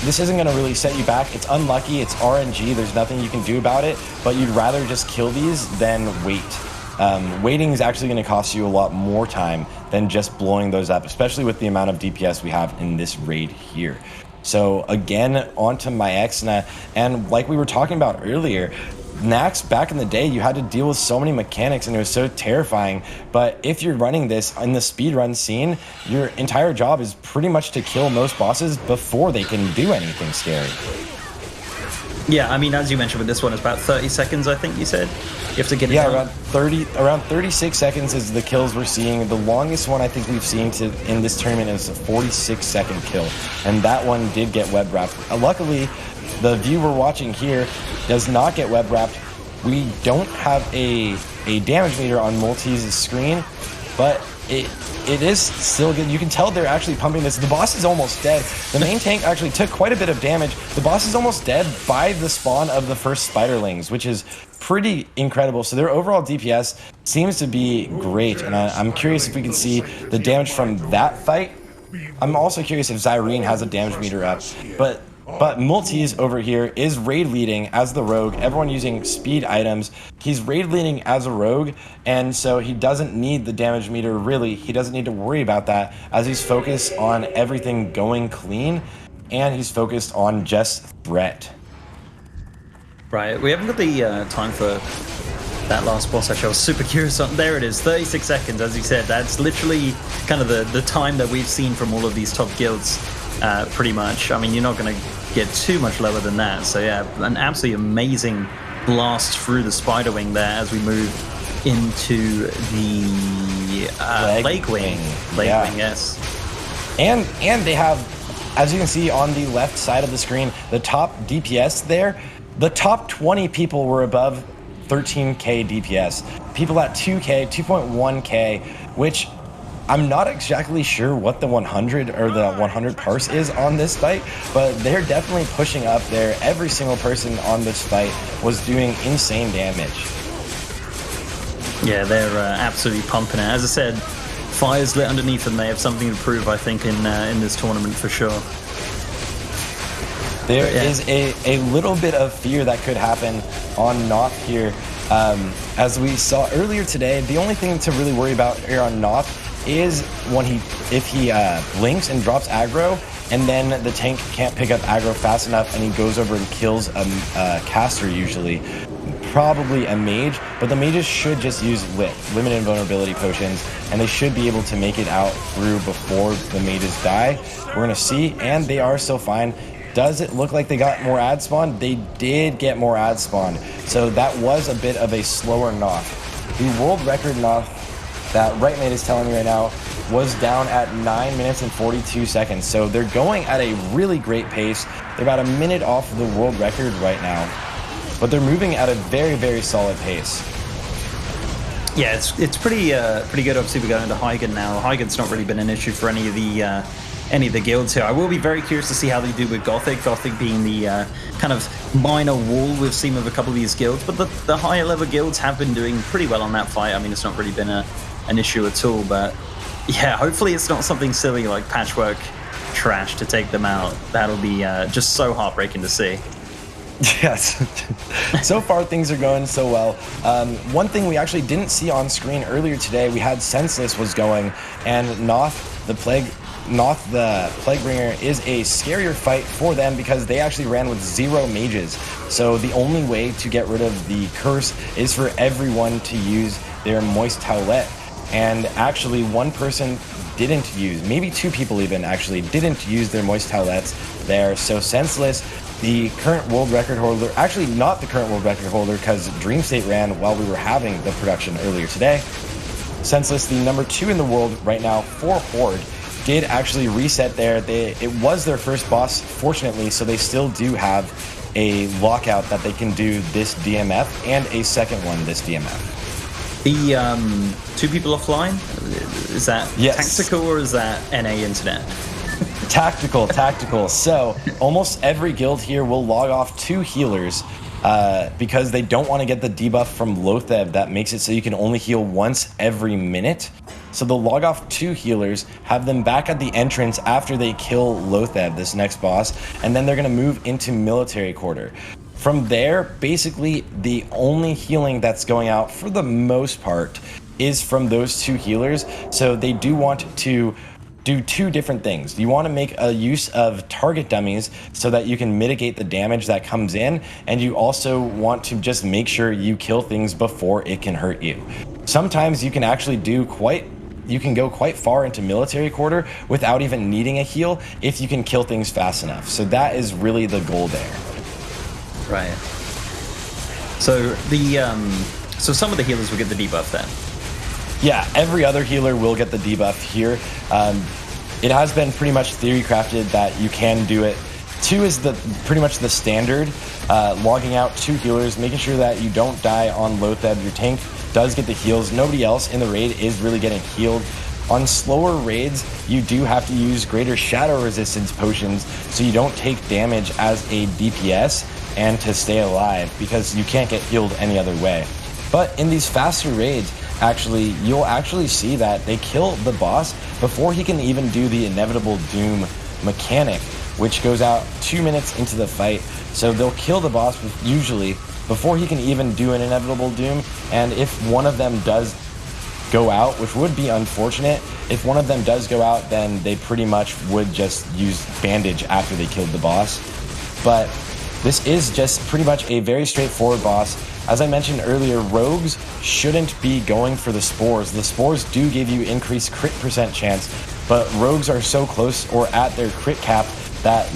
This isn't going to really set you back. It's unlucky. It's RNG. There's nothing you can do about it, but you'd rather just kill these than wait. Waiting is actually going to cost you a lot more time than just blowing those up, especially with the amount of DPS we have in this raid here. So again, onto Naxxramas, and like we were talking about earlier, Nax, back in the day, you had to deal with so many mechanics and it was so terrifying. But if you're running this in the speedrun scene, your entire job is pretty much to kill most bosses before they can do anything scary. Yeah, I mean, as you mentioned with this one, it's about 30 seconds, I think you said. You have to get it done. Around 36 seconds is the kills we're seeing. The longest one I think we've seen in this tournament is a 46-second kill. And that one did get web wrapped. Luckily, the view we're watching here does not get web wrapped. We don't have a damage meter on Multi's screen, but it is still good. You can tell they're actually pumping this. The boss is almost dead. The main tank actually took quite a bit of damage. The boss is almost dead by the spawn of the first spiderlings, which is pretty incredible. So their overall DPS seems to be great, and I'm curious if we can see the damage from that fight. I'm also curious if Zyrene has a damage meter up, but Multis over here is raid leading as the rogue, everyone using speed items. He's raid leading as a rogue, and so he doesn't need the damage meter really. He doesn't need to worry about that as he's focused on everything going clean, and he's focused on just threat. Right, we haven't got the time for that last boss. Actually, I was super curious on. There it is, 36 seconds, as you said. That's literally kind of the time that we've seen from all of these top guilds. Pretty much. I mean, you're not going to get too much lower than that. So yeah, an absolutely amazing blast through the spider wing there as we move into the leg wing. Wing, yes. And they have, as you can see on the left side of the screen, the top DPS there. The top 20 people were above 13k DPS. People at 2k, 2.1k, which I'm not exactly sure what the 100 or the 100 parse is on this fight, but they're definitely pushing up there. Every single person on this fight was doing insane damage. Yeah, they're absolutely pumping it. As I said, fire's lit underneath them. They have something to prove, I think, in this tournament for sure. There is a little bit of fear that could happen on Noth here. As we saw earlier today, the only thing to really worry about here on Noth is if he blinks and drops aggro, and then the tank can't pick up aggro fast enough and he goes over and kills a caster usually. Probably a mage, but the mages should just use limited invulnerability potions, and they should be able to make it out through before the mages die. We're gonna see, and they are still fine. Does it look like they got more ad spawn? They did get more ad spawn, so that was a bit of a slower Noth. The world record Noth that RightMate is telling me right now was down at 9 minutes and 42 seconds, so they're going at a really great pace. They're about a minute off of the world record right now, but they're moving at a very, very solid pace. Yeah, it's pretty good. Obviously, we're going to Hygen now. Hygen's not really been an issue for any of the guilds here. I will be very curious to see how they do with Gothic. Gothic being the kind of minor wall we've seen with a couple of these guilds, but the higher level guilds have been doing pretty well on that fight. I mean, it's not really been an issue at all, but yeah, hopefully it's not something silly like patchwork trash to take them out. That'll be just so heartbreaking to see. Yes. So far things are going so well. One thing we actually didn't see on screen earlier today, we had Senseless was going, and Noth the Plaguebringer is a scarier fight for them because they actually ran with 0 mages. So the only way to get rid of the curse is for everyone to use their Moist Towelette. And actually one person didn't use, maybe 2 people even actually didn't use their Moist Towelettes there. So Senseless, the current world record holder, actually not the current world record holder because Dream State ran while we were having the production earlier today. Senseless, the number 2 in the world right now for Horde, did actually reset there. It was their first boss, fortunately, so they still do have a lockout that they can do this DMF and a second one this DMF. The 2 people offline, is that tactical or is that NA internet? Tactical. So almost every guild here will log off 2 healers because they don't want to get the debuff from Lotheb that makes it so you can only heal once every minute. So they'll log off 2 healers, have them back at the entrance after they kill Lotheb, this next boss, and then they're going to move into military quarter. From there, basically the only healing that's going out for the most part is from those 2 healers. So they do want to do 2 different things. You want to make a use of target dummies so that you can mitigate the damage that comes in, and you also want to just make sure you kill things before it can hurt you. Sometimes you can actually you can go quite far into military quarter without even needing a heal if you can kill things fast enough. So that is really the goal there. Right. So so some of the healers will get the debuff then. Yeah, every other healer will get the debuff here. It has been pretty much theory crafted that you can do it. 2 is pretty much the standard. Logging out 2 healers, making sure that you don't die on Lotheb. Your tank does get the heals. Nobody else in the raid is really getting healed. On slower raids, you do have to use greater shadow resistance potions so you don't take damage as a DPS and to stay alive because you can't get healed any other way. But in these faster raids, you'll actually see that they kill the boss before he can even do the inevitable doom mechanic, which goes out 2 minutes into the fight. So they'll kill the boss usually before he can even do an inevitable doom. And if one of them does go out, which would be unfortunate, if one of them does go out, then they pretty much would just use bandage after they killed the boss. But this is just pretty much a very straightforward boss. As I mentioned earlier, rogues shouldn't be going for the spores. The spores do give you increased crit % chance, but rogues are so close or at their crit cap that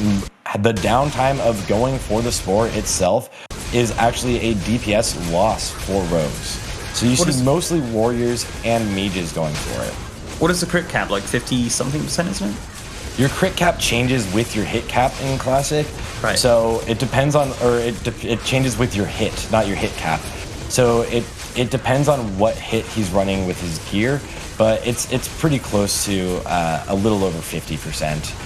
the downtime of going for the spore itself is actually a DPS loss for rogues. So you see mostly warriors and mages going for it. What is the crit cap, like 50-something %, isn't it? Your crit cap changes with your hit cap in Classic. Right. So it depends on, or it changes with your hit, not your hit cap. So it depends on what hit he's running with his gear. but it's pretty close to a little over 50%.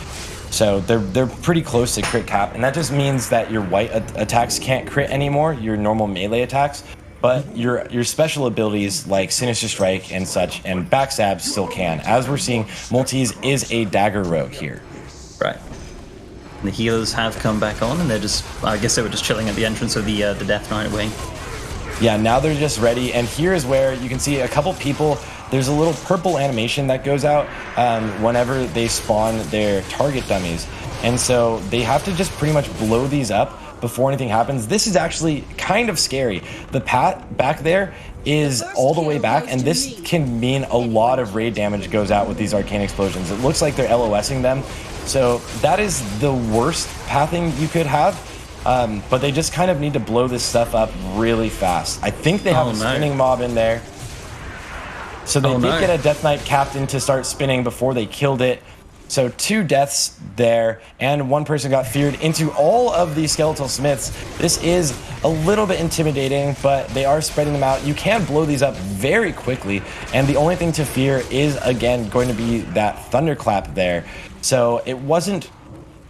So they're pretty close to crit cap, and that just means that your white attacks can't crit anymore, your normal melee attacks, but your special abilities like Sinister Strike and such and Backstab still can. As we're seeing, Maltese is a dagger rogue here. Right. The healers have come back on, and they're just, I guess they were just chilling at the entrance of the Death Knight wing. Yeah, now they're just ready, and here is where you can see a couple people. There's a little purple animation that goes out whenever they spawn their target dummies, and so they have to just pretty much blow these up before anything happens. This is actually kind of scary. The path back there is all the way back, and this can mean a lot of raid damage goes out with these Arcane Explosions. It looks like they're LOSing them, so that is the worst pathing you could have. But they just kind of need to blow this stuff up really fast. I think they have a spinning mob in there. So they did get a Death Knight captain to start spinning before they killed it. So 2 deaths there, and 1 person got feared into all of the Skeletal Smiths. This is a little bit intimidating, but they are spreading them out. You can blow these up very quickly, and the only thing to fear is, again, going to be that Thunderclap there. So it wasn't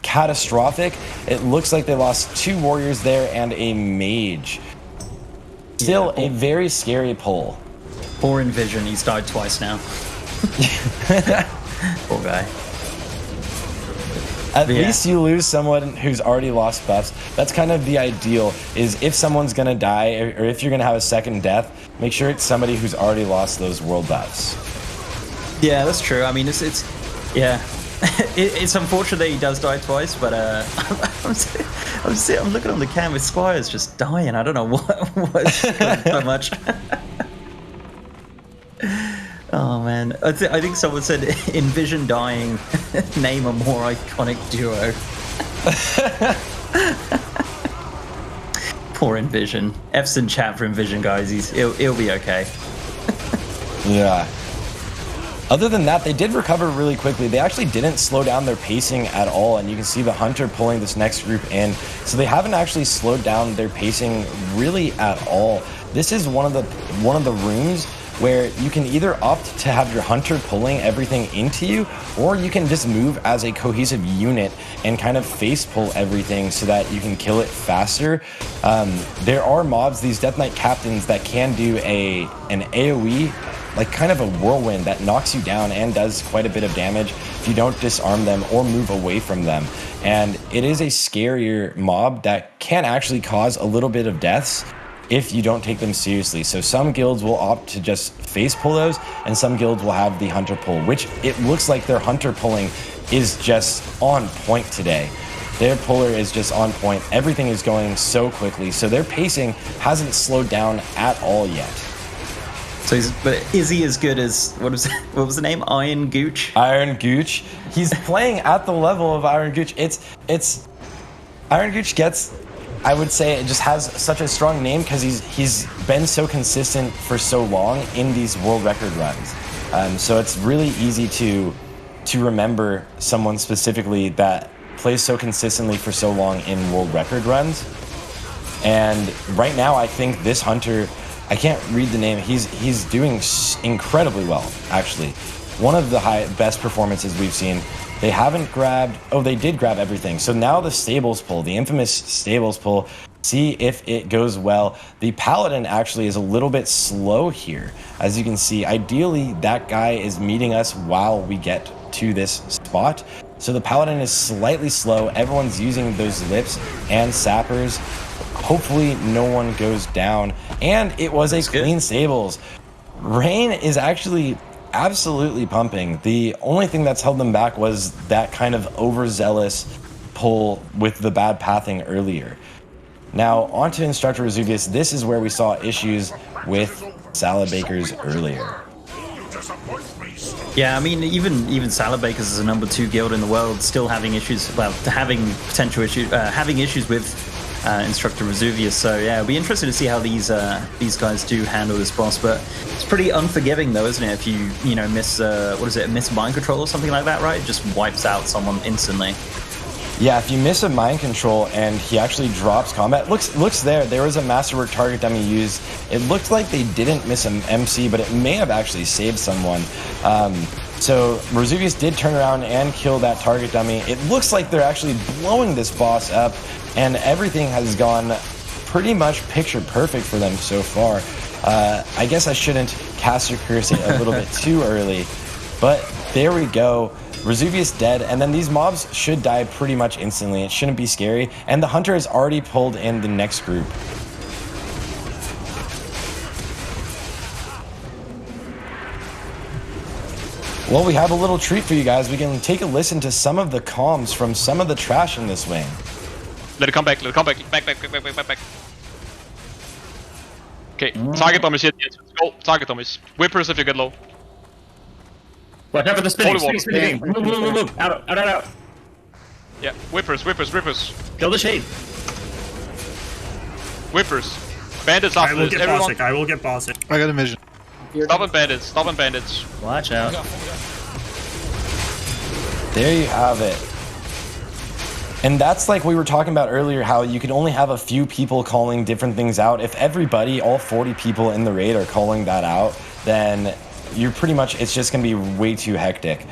catastrophic. It looks like they lost 2 warriors there and a mage. Still a very scary pull. Poor Envision, he's died twice now. Poor guy. At least you lose someone who's already lost buffs. That's kind of the ideal, is if someone's gonna die, or if you're gonna have a second death, make sure it's somebody who's already lost those world buffs. Yeah, that's true. I mean, it's it's unfortunate that he does die twice, but I'm looking on the cam with Squire's just dying. I don't know what's so much. Oh man, I think someone said Envision dying, name a more iconic duo. Poor Envision. F's in chat for Envision, guys. He'll be okay. Yeah. Other than that, they did recover really quickly. They actually didn't slow down their pacing at all, and you can see the Hunter pulling this next group in. So they haven't actually slowed down their pacing really at all. This is one of the rooms where you can either opt to have your Hunter pulling everything into you, or you can just move as a cohesive unit and kind of face pull everything so that you can kill it faster. There are mobs, these Death Knight captains, that can do an AoE, like kind of a whirlwind that knocks you down and does quite a bit of damage if you don't disarm them or move away from them. And it is a scarier mob that can actually cause a little bit of deaths if you don't take them seriously. So some guilds will opt to just face pull those, and some guilds will have the Hunter pull, which it looks like their Hunter pulling is just on point today. Their puller is just on point. Everything is going so quickly, so their pacing hasn't slowed down at all yet. So but is he as good as, what was the name? Iron Gooch? Iron Gooch. He's playing at the level of Iron Gooch. It's Iron Gooch gets, I would say, it just has such a strong name because he's been so consistent for so long in these world record runs. So it's really easy to remember someone specifically that plays so consistently for so long in world record runs. And right now, I think this Hunter, I can't read the name. He's doing incredibly well, actually. One of the best performances we've seen. They haven't grabbed... Oh, they did grab everything. So now the Stables pull, the infamous Stables pull. See if it goes well. The Paladin actually is a little bit slow here. As you can see, ideally, that guy is meeting us while we get to this spot. So the Paladin is slightly slow. Everyone's using those lips and sappers. Hopefully no one goes down. And it was a clean Stables. Rain is actually absolutely pumping. The only thing that's held them back was that kind of overzealous pull with the bad pathing earlier. Now, on to Instructor Vesuvius. This is where we saw issues with Salad Bakers earlier. Yeah, I mean, even Salad Bakers is a number 2 guild in the world, still having issues, well, having potential issues, having issues with Instructor Vesuvius. So yeah, it'll be interesting to see how these guys do handle this boss. But it's pretty unforgiving, though, isn't it? If you miss miss mind control or something like that, right? It just wipes out someone instantly. Yeah, if you miss a mind control and he actually drops combat, looks there. There was a masterwork target dummy used. It looked like they didn't miss an MC, but it may have actually saved someone. So Vesuvius did turn around and kill that target dummy. It looks like they're actually blowing this boss up, and everything has gone pretty much picture perfect for them so far. I guess I shouldn't cast your curse a little bit too early, but there we go. Vesuvius dead, and then these mobs should die pretty much instantly. It shouldn't be scary, and the hunter has already pulled in the next group. Well, we have a little treat for you guys. We can take a listen to some of the comms from some of the trash in this wing. Let it come back, let it come back. Back. Okay, target dummies hit. Yes, let's go. Target dummies. Whippers if you get low. Watch out for the spinning. Holy Spinning. Move. Out. Yeah, whippers. Kill the shade. Whippers. Bandits after this. Everyone. I will get bossic. I got a mission. Stop and bandits. Watch out. There you have it. And that's like we were talking about earlier, how you could only have a few people calling different things out. If everybody, all 40 people in the raid are calling that out, then you're pretty much, it's just going to be way too hectic.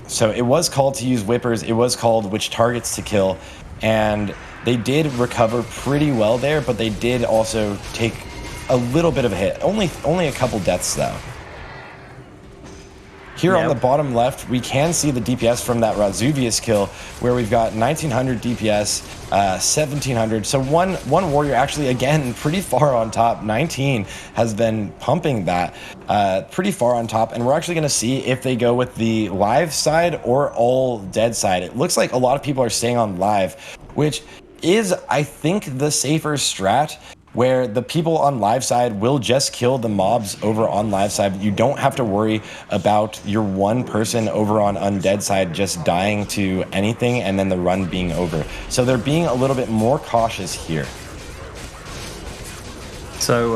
So it was called to use whippers. It was called which targets to kill. And they did recover pretty well there, but they did also take a little bit of a hit. Only a couple deaths though. Here on the bottom left, we can see the DPS from that Vesuvius kill, where we've got 1900 DPS, 1700. So one warrior actually, again, pretty far on top. 19 has been pumping that pretty far on top. And we're actually going to see if they go with the live side or all dead side. It looks like a lot of people are staying on live, which is, I think, the safer strat, where the people on live side will just kill the mobs over on live side. You don't have to worry about your one person over on undead side just dying to anything and then the run being over. So they're being a little bit more cautious here. So,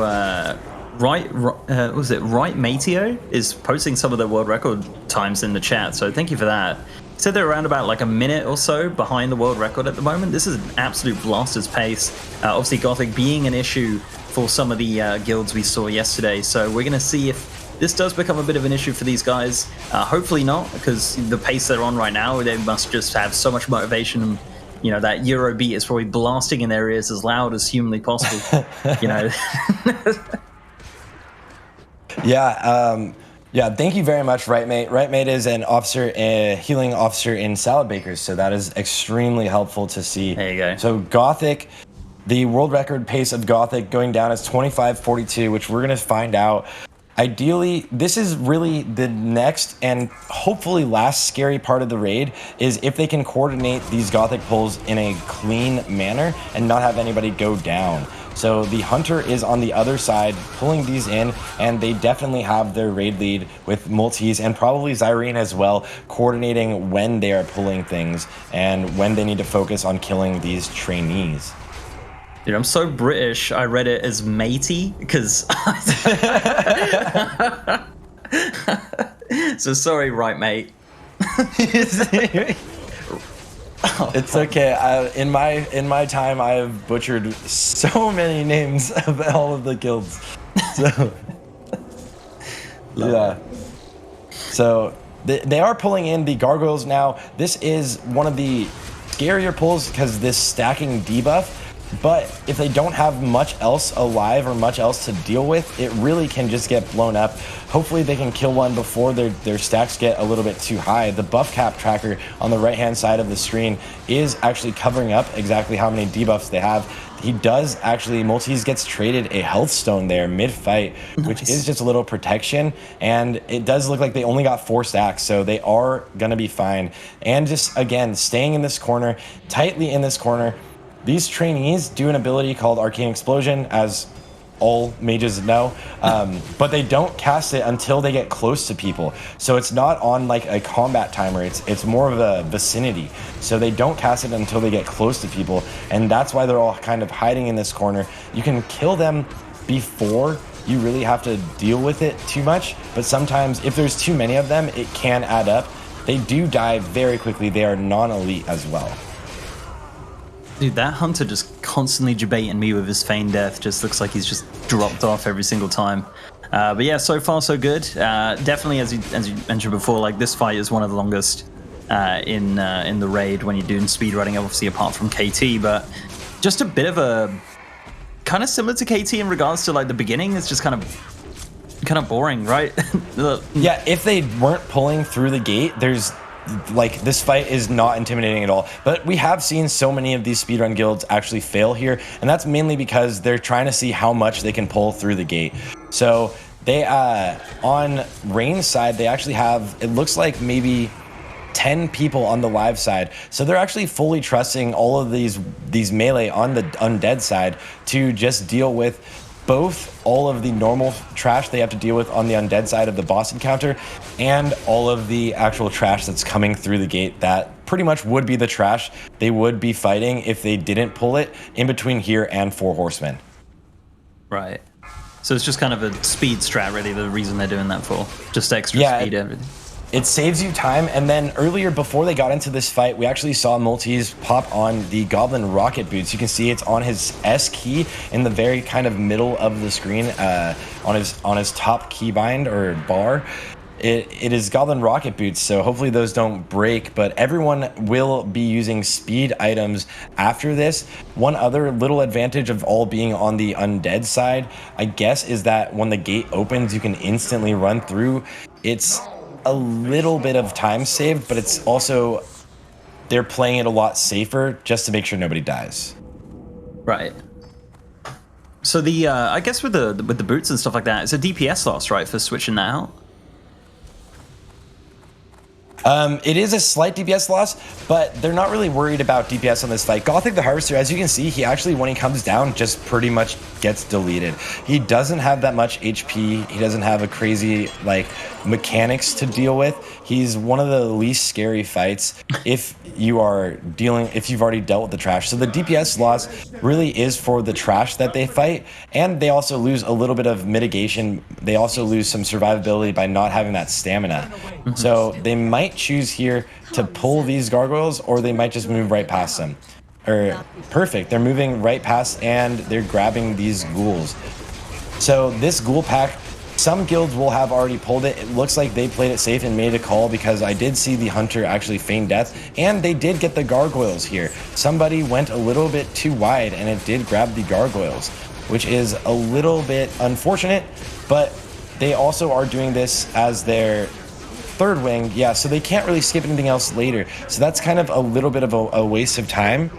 Right Mateo is posting some of the world record times in the chat, so thank you for that. He said they're around about like a minute or so behind the world record at the moment. This is an absolute blaster's pace. Obviously, Gothic being an issue for some of the guilds we saw yesterday, so we're going to see if this does become a bit of an issue for these guys. Hopefully not, because the pace they're on right now, they must just have so much motivation. And, you know, that Euro beat is probably blasting in their ears as loud as humanly possible. You know. Yeah, thank you very much, Rightmate. Rightmate is an officer, a healing officer in Salad Bakers, so that is extremely helpful to see. There you go. So Gothic, the world record pace of Gothic going down is 25:42, which we're going to find out. Ideally, this is really the next and hopefully last scary part of the raid, is if they can coordinate these Gothic pulls in a clean manner and not have anybody go down. So the Hunter is on the other side pulling these in, and they definitely have their raid lead with Maltese and probably Zyrene as well, coordinating when they are pulling things and when they need to focus on killing these trainees. Dude, I'm so British, I read it as matey, because... So sorry, right, mate. It's okay. In my time, I have butchered so many names of all of the guilds. So, yeah. So they are pulling in the gargoyles now. This is one of the scarier pulls because this stacking debuff. But if they don't have much else alive or much else to deal with, it really can just get blown up. Hopefully they can kill one before their stacks get a little bit too high. The buff cap tracker on the right-hand side of the screen is actually covering up exactly how many debuffs they have. He does actually, Maltese gets traded a health stone there mid-fight, which is just a little protection. And it does look like they only got 4 stacks, so they are going to be fine. And just, again, staying in this corner, tightly in this corner. These trainees do an ability called Arcane Explosion, as all mages know, but they don't cast it until they get close to people. So it's not on like a combat timer, it's more of a vicinity. So they don't cast it until they get close to people, and that's why they're all kind of hiding in this corner. You can kill them before you really have to deal with it too much, but sometimes if there's too many of them, it can add up. they do die very quickly. They are non-elite as well. Dude, that hunter just constantly debating me with his feigned death. Just looks like he's just dropped off every single time. But yeah, so far so good. Definitely, as you mentioned before, like this fight is one of the longest in the raid when you're doing speedrunning, obviously apart from KT. But just a bit of a kind of similar to KT in regards to like the beginning. It's just kind of boring, right? Yeah, if they weren't pulling through the gate, there's like this fight is not intimidating at all. But we have seen so many of these speedrun guilds actually fail here, and that's mainly because they're trying to see how much they can pull through the gate. So they on Rain's side, they actually have, it looks like maybe 10 people on the live side. So they're actually fully trusting all of these melee on the undead side to just deal with both all of the normal trash they have to deal with on the undead side of the boss encounter and all of the actual trash that's coming through the gate that pretty much would be the trash they would be fighting if they didn't pull it in between here and 4 Horsemen. Right. So it's just kind of a speed strat, really, the reason they're doing that for. Just extra speed, everything. It saves you time, and then earlier before they got into this fight, we actually saw Maltese pop on the Goblin rocket boots. You can see it's on his S key in the very kind of middle of the screen, on his top keybind or bar. It is Goblin rocket boots, so hopefully those don't break, but everyone will be using speed items after this. One other little advantage of all being on the undead side, I guess, is that when the gate opens, you can instantly run through. It's a little bit of time saved, but it's also, they're playing it a lot safer just to make sure nobody dies. Right. So the I guess with the boots and stuff like that, it's a DPS loss, right, for switching that out? It is a slight DPS loss, but they're not really worried about DPS on this fight. Gothic the Harvester, as you can see, he actually, when he comes down, just pretty much gets deleted. He doesn't have that much HP. He doesn't have a crazy, like, mechanics to deal with. He's one of the least scary fights if you've already dealt with the trash. So the DPS loss really is for the trash that they fight, and they also lose a little bit of mitigation. They also lose some survivability by not having that stamina. So they might choose here to pull these gargoyles, or they might just move right past them. Perfect, they're moving right past and they're grabbing these ghouls. So this ghoul pack, some guilds will have already pulled it. It looks like they played it safe and made a call, because I did see the hunter actually feign death, and they did get the gargoyles here. Somebody went a little bit too wide and it did grab the gargoyles, which is a little bit unfortunate, but they also are doing this as their third wing, yeah, so they can't really skip anything else later. So that's kind of a little bit of a waste of time.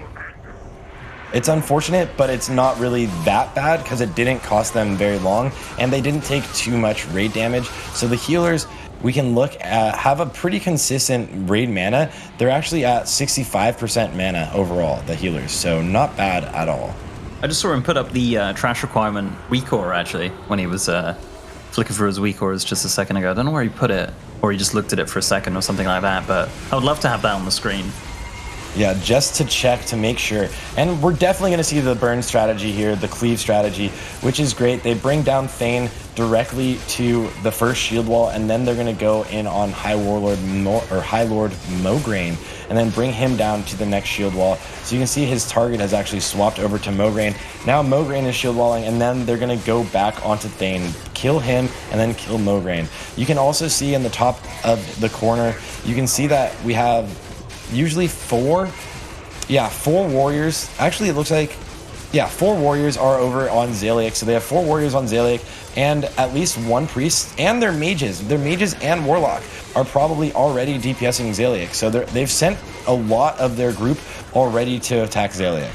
It's unfortunate, but it's not really that bad because it didn't cost them very long, and they didn't take too much raid damage. So the healers, we can look at, have a pretty consistent raid mana. They're actually at 65% mana overall, the healers, so not bad at all. I just saw him put up the trash requirement weak-core, actually, when he was flicking through his weak-cores just a second ago. I don't know where he put it, or he just looked at it for a second or something like that, but I would love to have that on the screen. Yeah, just to check to make sure. And we're definitely going to see the burn strategy here, the cleave strategy, which is great. They bring down Thane directly to the first shield wall, and then they're going to go in on High Lord Mograine, and then bring him down to the next shield wall. So you can see his target has actually swapped over to Mograine. Now Mograine is shield walling, and then they're going to go back onto Thane, kill him, and then kill Mograine. You can also see in the top of the corner, you can see that we have usually four warriors. Actually, it looks like, 4 warriors are over on Zaliek. So they have 4 warriors on Zaliek and at least 1 priest, and their mages. Their mages and warlock are probably already DPSing Zaliek. So they've sent a lot of their group already to attack Zaliek.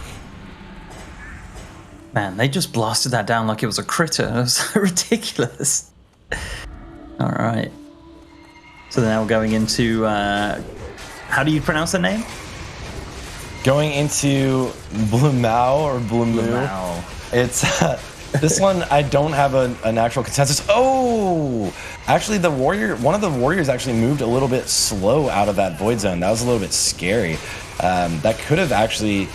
Man, they just blasted that down like it was a critter. It was so ridiculous. All right. So now we're going into... how do you pronounce the name? Going into Blumau or Blumau. It's this one. I don't have an actual consensus. Oh, actually, one of the warriors actually moved a little bit slow out of that void zone. That was a little bit scary. That could have actually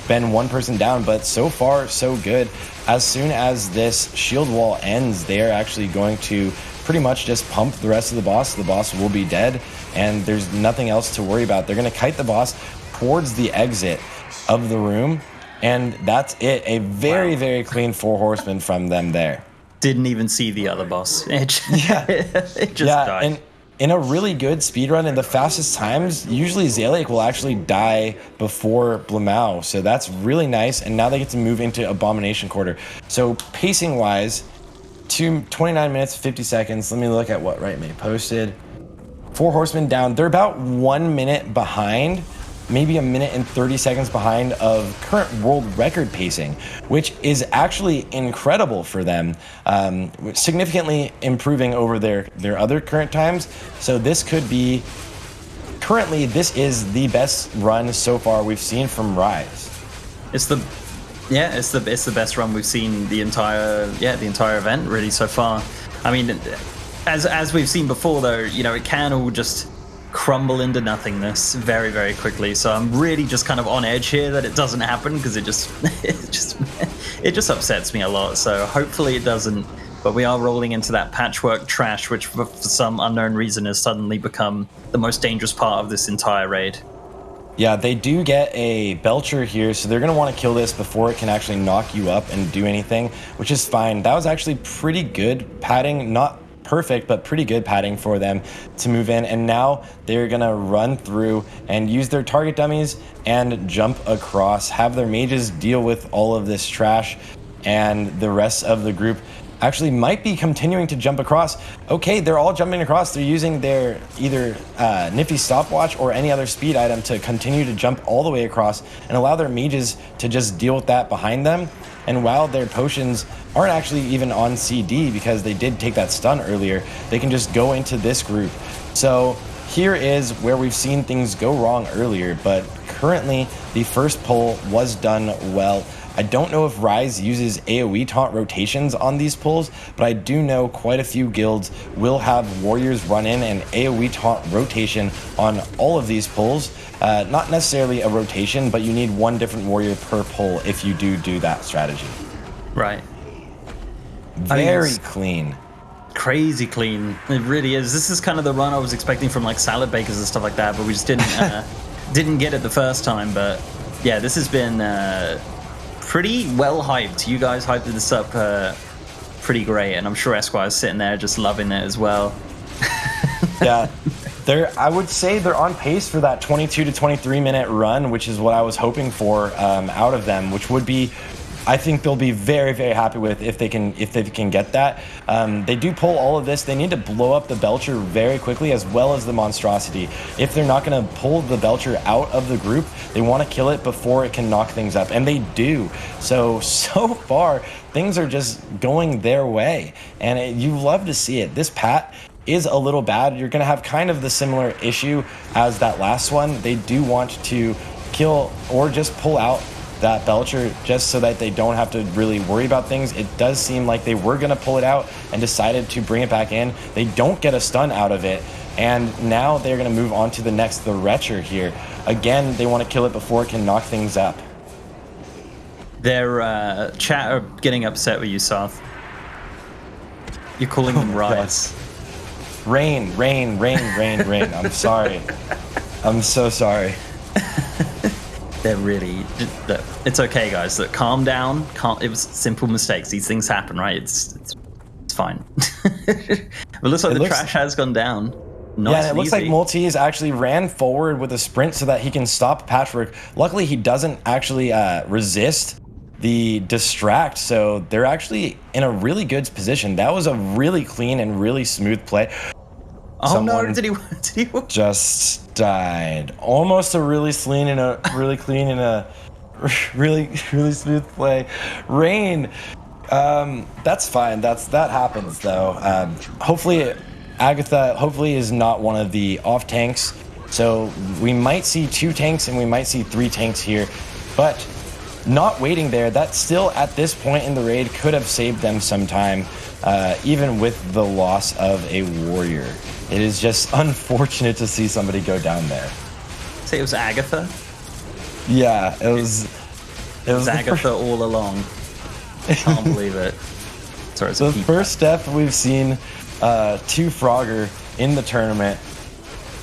been one person down, but so far so good. As soon as this shield wall ends, they are actually going to pretty much just pump the rest of the boss will be dead, and there's nothing else to worry about. They're going to kite the boss towards the exit of the room, and that's it. A very, very clean 4 horsemen from them there. Didn't even see the other boss. It just died. And in a really good speedrun, in the fastest times, usually Zaliek will actually die before Blamau, so that's really nice, and now they get to move into Abomination Quarter. So pacing-wise, 29 minutes, 50 seconds. Let me look at what Rightmate posted. 4 horsemen down. They're about 1 minute behind, maybe a minute and 30 seconds behind of current world record pacing, which is actually incredible for them, significantly improving over their other current times. So this could be, currently, this is the best run so far we've seen from Rise. It's the best run we've seen the entire event really so far. I mean, as we've seen before though, you know, it can all just crumble into nothingness very, very quickly. So I'm really just kind of on edge here that it doesn't happen, because it just upsets me a lot. So hopefully it doesn't. But we are rolling into that patchwork trash, which for some unknown reason has suddenly become the most dangerous part of this entire raid. Yeah, they do get a Belcher here, so they're going to want to kill this before it can actually knock you up and do anything, which is fine. That was actually pretty good padding, not perfect, but pretty good padding for them to move in. And now they're going to run through and use their target dummies and jump across, have their mages deal with all of this trash, and the rest of the group actually might be continuing to jump across. Okay, they're all jumping across. They're using their either nifty stopwatch or any other speed item to continue to jump all the way across and allow their mages to just deal with that behind them. And while their potions aren't actually even on CD because they did take that stun earlier, they can just go into this group. So here is where we've seen things go wrong earlier, but currently the first pull was done well. I don't know if Rise uses AoE taunt rotations on these pulls, but I do know quite a few guilds will have warriors run in and AoE taunt rotation on all of these pulls. Not necessarily a rotation, but you need one different warrior per pull if you do that strategy. Right. Very clean. Crazy clean. It really is. This is kind of the run I was expecting from like salad bakers and stuff like that, but we just didn't get it the first time. But yeah, this has been pretty well hyped. You guys hyped this up pretty great, and I'm sure Esquire's sitting there just loving it as well. Yeah, I would say they're on pace for that 22 to 23 minute run, which is what I was hoping for out of them, which would be, I think they'll be very, very happy with if they can get that. They do pull all of this. They need to blow up the Belcher very quickly, as well as the Monstrosity. If they're not going to pull the Belcher out of the group, they want to kill it before it can knock things up, and they do. So far, things are just going their way, and you love to see it. This Pat is a little bad. You're going to have kind of the similar issue as that last one. They do want to kill or just pull out that Belcher just so that they don't have to really worry about things. It does seem like they were going to pull it out and decided to bring it back in. They don't get a stun out of it, and now they're going to move on to the Wretcher here. Again, they want to kill it before it can knock things up. Their chat are getting upset with you, Sarth. You're calling them Rise. Rain. I'm sorry. I'm so sorry. They're really... It's okay, guys. Look, calm down. It was simple mistakes. These things happen, right? It's fine. It looks like the trash has gone down. Nice, yeah, it looks like Maltese actually ran forward with a sprint so that he can stop Patchwork. Luckily, he doesn't actually resist the distract, so they're actually in a really good position. That was a really clean and really smooth play. Oh no, did he just died. Almost a really clean and a really really smooth play. Rain, that's fine. That happens though. Hopefully Agatha is not one of the off tanks, so we might see 2 tanks and we might see 3 tanks here, but not waiting there. That still at this point in the raid could have saved them some time, even with the loss of a warrior. It is just unfortunate to see somebody go down there. Say it was Agatha? Yeah, it was Agatha all along. I can't believe it. Sorry, it's the first death we've seen 2 Frogger in the tournament.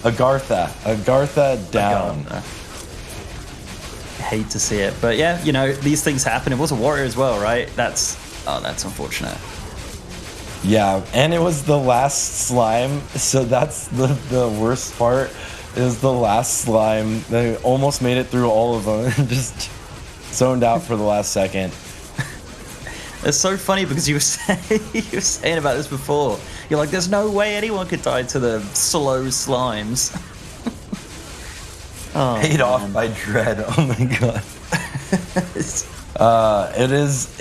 Agartha down. Hate to see it, but yeah, you know, these things happen. It was a warrior as well, right? That's unfortunate. Yeah, and it was the last slime, so that's the worst part, is the last slime. They almost made it through all of them and just zoned out for the last second. It's so funny because you were saying about this before. You're like, there's no way anyone could die to the slow slimes. Paid off by Dread. Oh my god. It is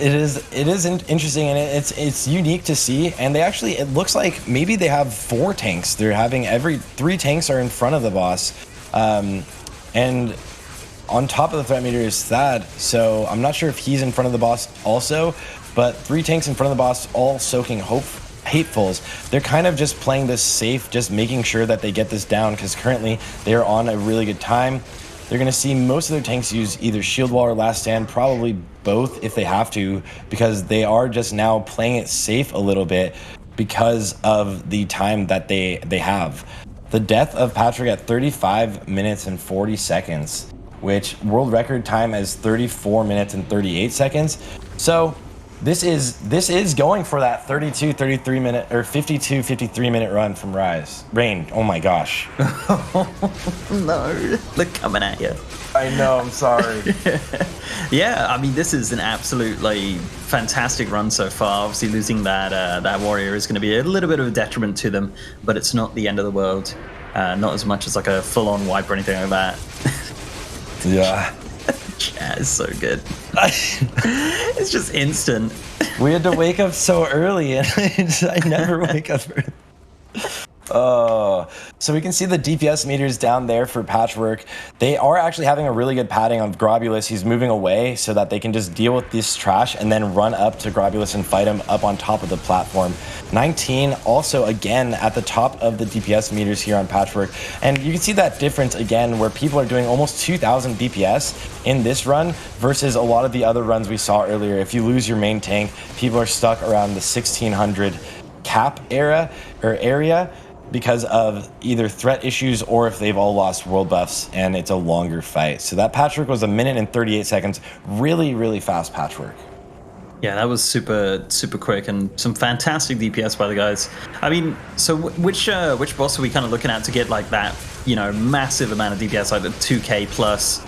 interesting, and it's unique to see. And they actually, it looks like maybe they have 4 tanks. They're having 3 tanks are in front of the boss, and on top of the threat meter is Thad. So I'm not sure if he's in front of the boss also, but 3 tanks in front of the boss, all soaking hatefuls. They're kind of just playing this safe, just making sure that they get this down, because currently they're on a really good time. They're going to see most of their tanks use either Shield Wall or Last Stand, probably both if they have to, because they are just now playing it safe a little bit because of the time that they have. The death of Patrick at 35 minutes and 40 seconds, which world record time is 34 minutes and 38 seconds. So this is going for that 32, 33 minute or 52, 53 minute run from Rain. Oh my gosh. No, they're coming at you. I know, I'm sorry. Yeah, I mean, this is an absolutely fantastic run so far. Obviously, losing that warrior is going to be a little bit of a detriment to them, but it's not the end of the world. Not as much as like a full-on wipe or anything like that. Yeah. Chat is so good. It's just instant. We had to wake up so early, and I never wake up early. So we can see the DPS meters down there for Patchwork. They are actually having a really good padding on Grobulus. He's moving away so that they can just deal with this trash and then run up to Grobulus and fight him up on top of the platform. 19 also again at the top of the DPS meters here on Patchwork. And you can see that difference again where people are doing almost 2,000 DPS in this run versus a lot of the other runs we saw earlier. If you lose your main tank, people are stuck around the 1,600 cap area because of either threat issues or if they've all lost world buffs and it's a longer fight. So that Patchwork was 1 minute and 38 seconds. Really, really fast Patchwork. Yeah, that was super quick and some fantastic DPS by the guys. I mean, so which boss are we kind of looking at to get like that, you know, massive amount of DPS, like the 2K plus,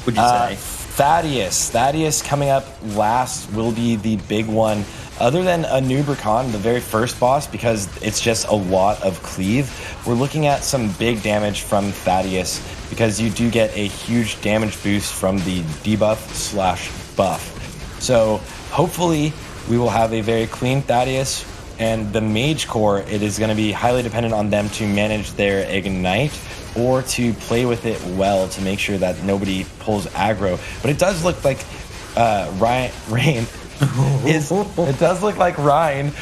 would you say? Thaddeus coming up last will be the big one. Other than Anubrakan, the very first boss, because it's just a lot of cleave, we're looking at some big damage from Thaddeus because you do get a huge damage boost from the debuff/buff. So hopefully we will have a very clean Thaddeus, and the Mage Core, it is going to be highly dependent on them to manage their Ignite or to play with it well to make sure that nobody pulls aggro. But it does look like Rain. It does look like Rain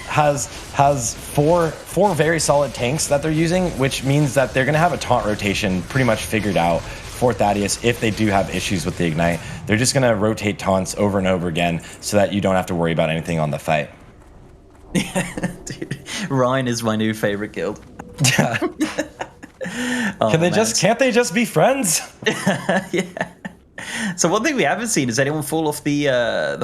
has four very solid tanks that they're using, which means that they're gonna have a taunt rotation pretty much figured out for Thaddeus if they do have issues with the Ignite. They're just gonna rotate taunts over and over again so that you don't have to worry about anything on the fight. Yeah, dude, Ryan is my new favorite guild. Yeah. Can't they just be friends? Yeah. So one thing we haven't seen is anyone fall off the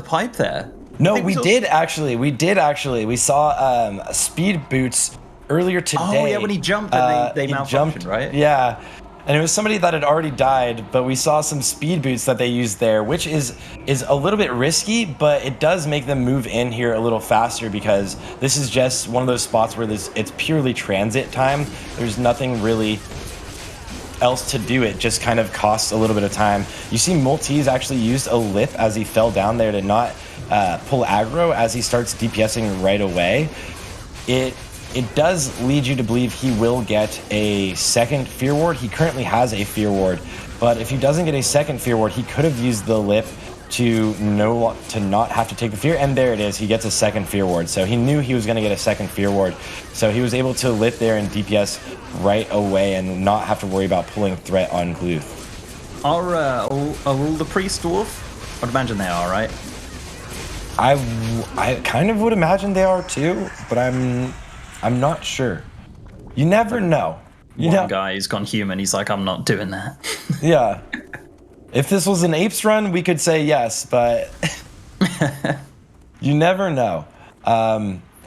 pipe there. No, we did actually. We saw Speed Boots earlier today. Oh yeah, when he jumped and they malfunctioned, right? Yeah, and it was somebody that had already died, but we saw some Speed Boots that they used there, which is a little bit risky, but it does make them move in here a little faster because this is just one of those spots where it's purely transit time. There's nothing really else to do. It just kind of costs a little bit of time. You see Maltese actually used a lip as he fell down there to not pull aggro as he starts DPSing right away. It does lead you to believe he will get a second Fear Ward. He currently has a Fear Ward, but if he doesn't get a second Fear Ward, he could have used the lip to not have to take the fear, and there it is. He gets a second Fear Ward, so he knew he was going to get a second Fear Ward, so he was able to lit there and DPS right away and not have to worry about pulling threat on Gluth. Are all the priest dwarf? I'd imagine they are, right? I kind of would imagine they are too, but I'm not sure. You never know. One guy who's gone human, he's like, I'm not doing that. Yeah. If this was an Apes run, we could say yes, but you never know.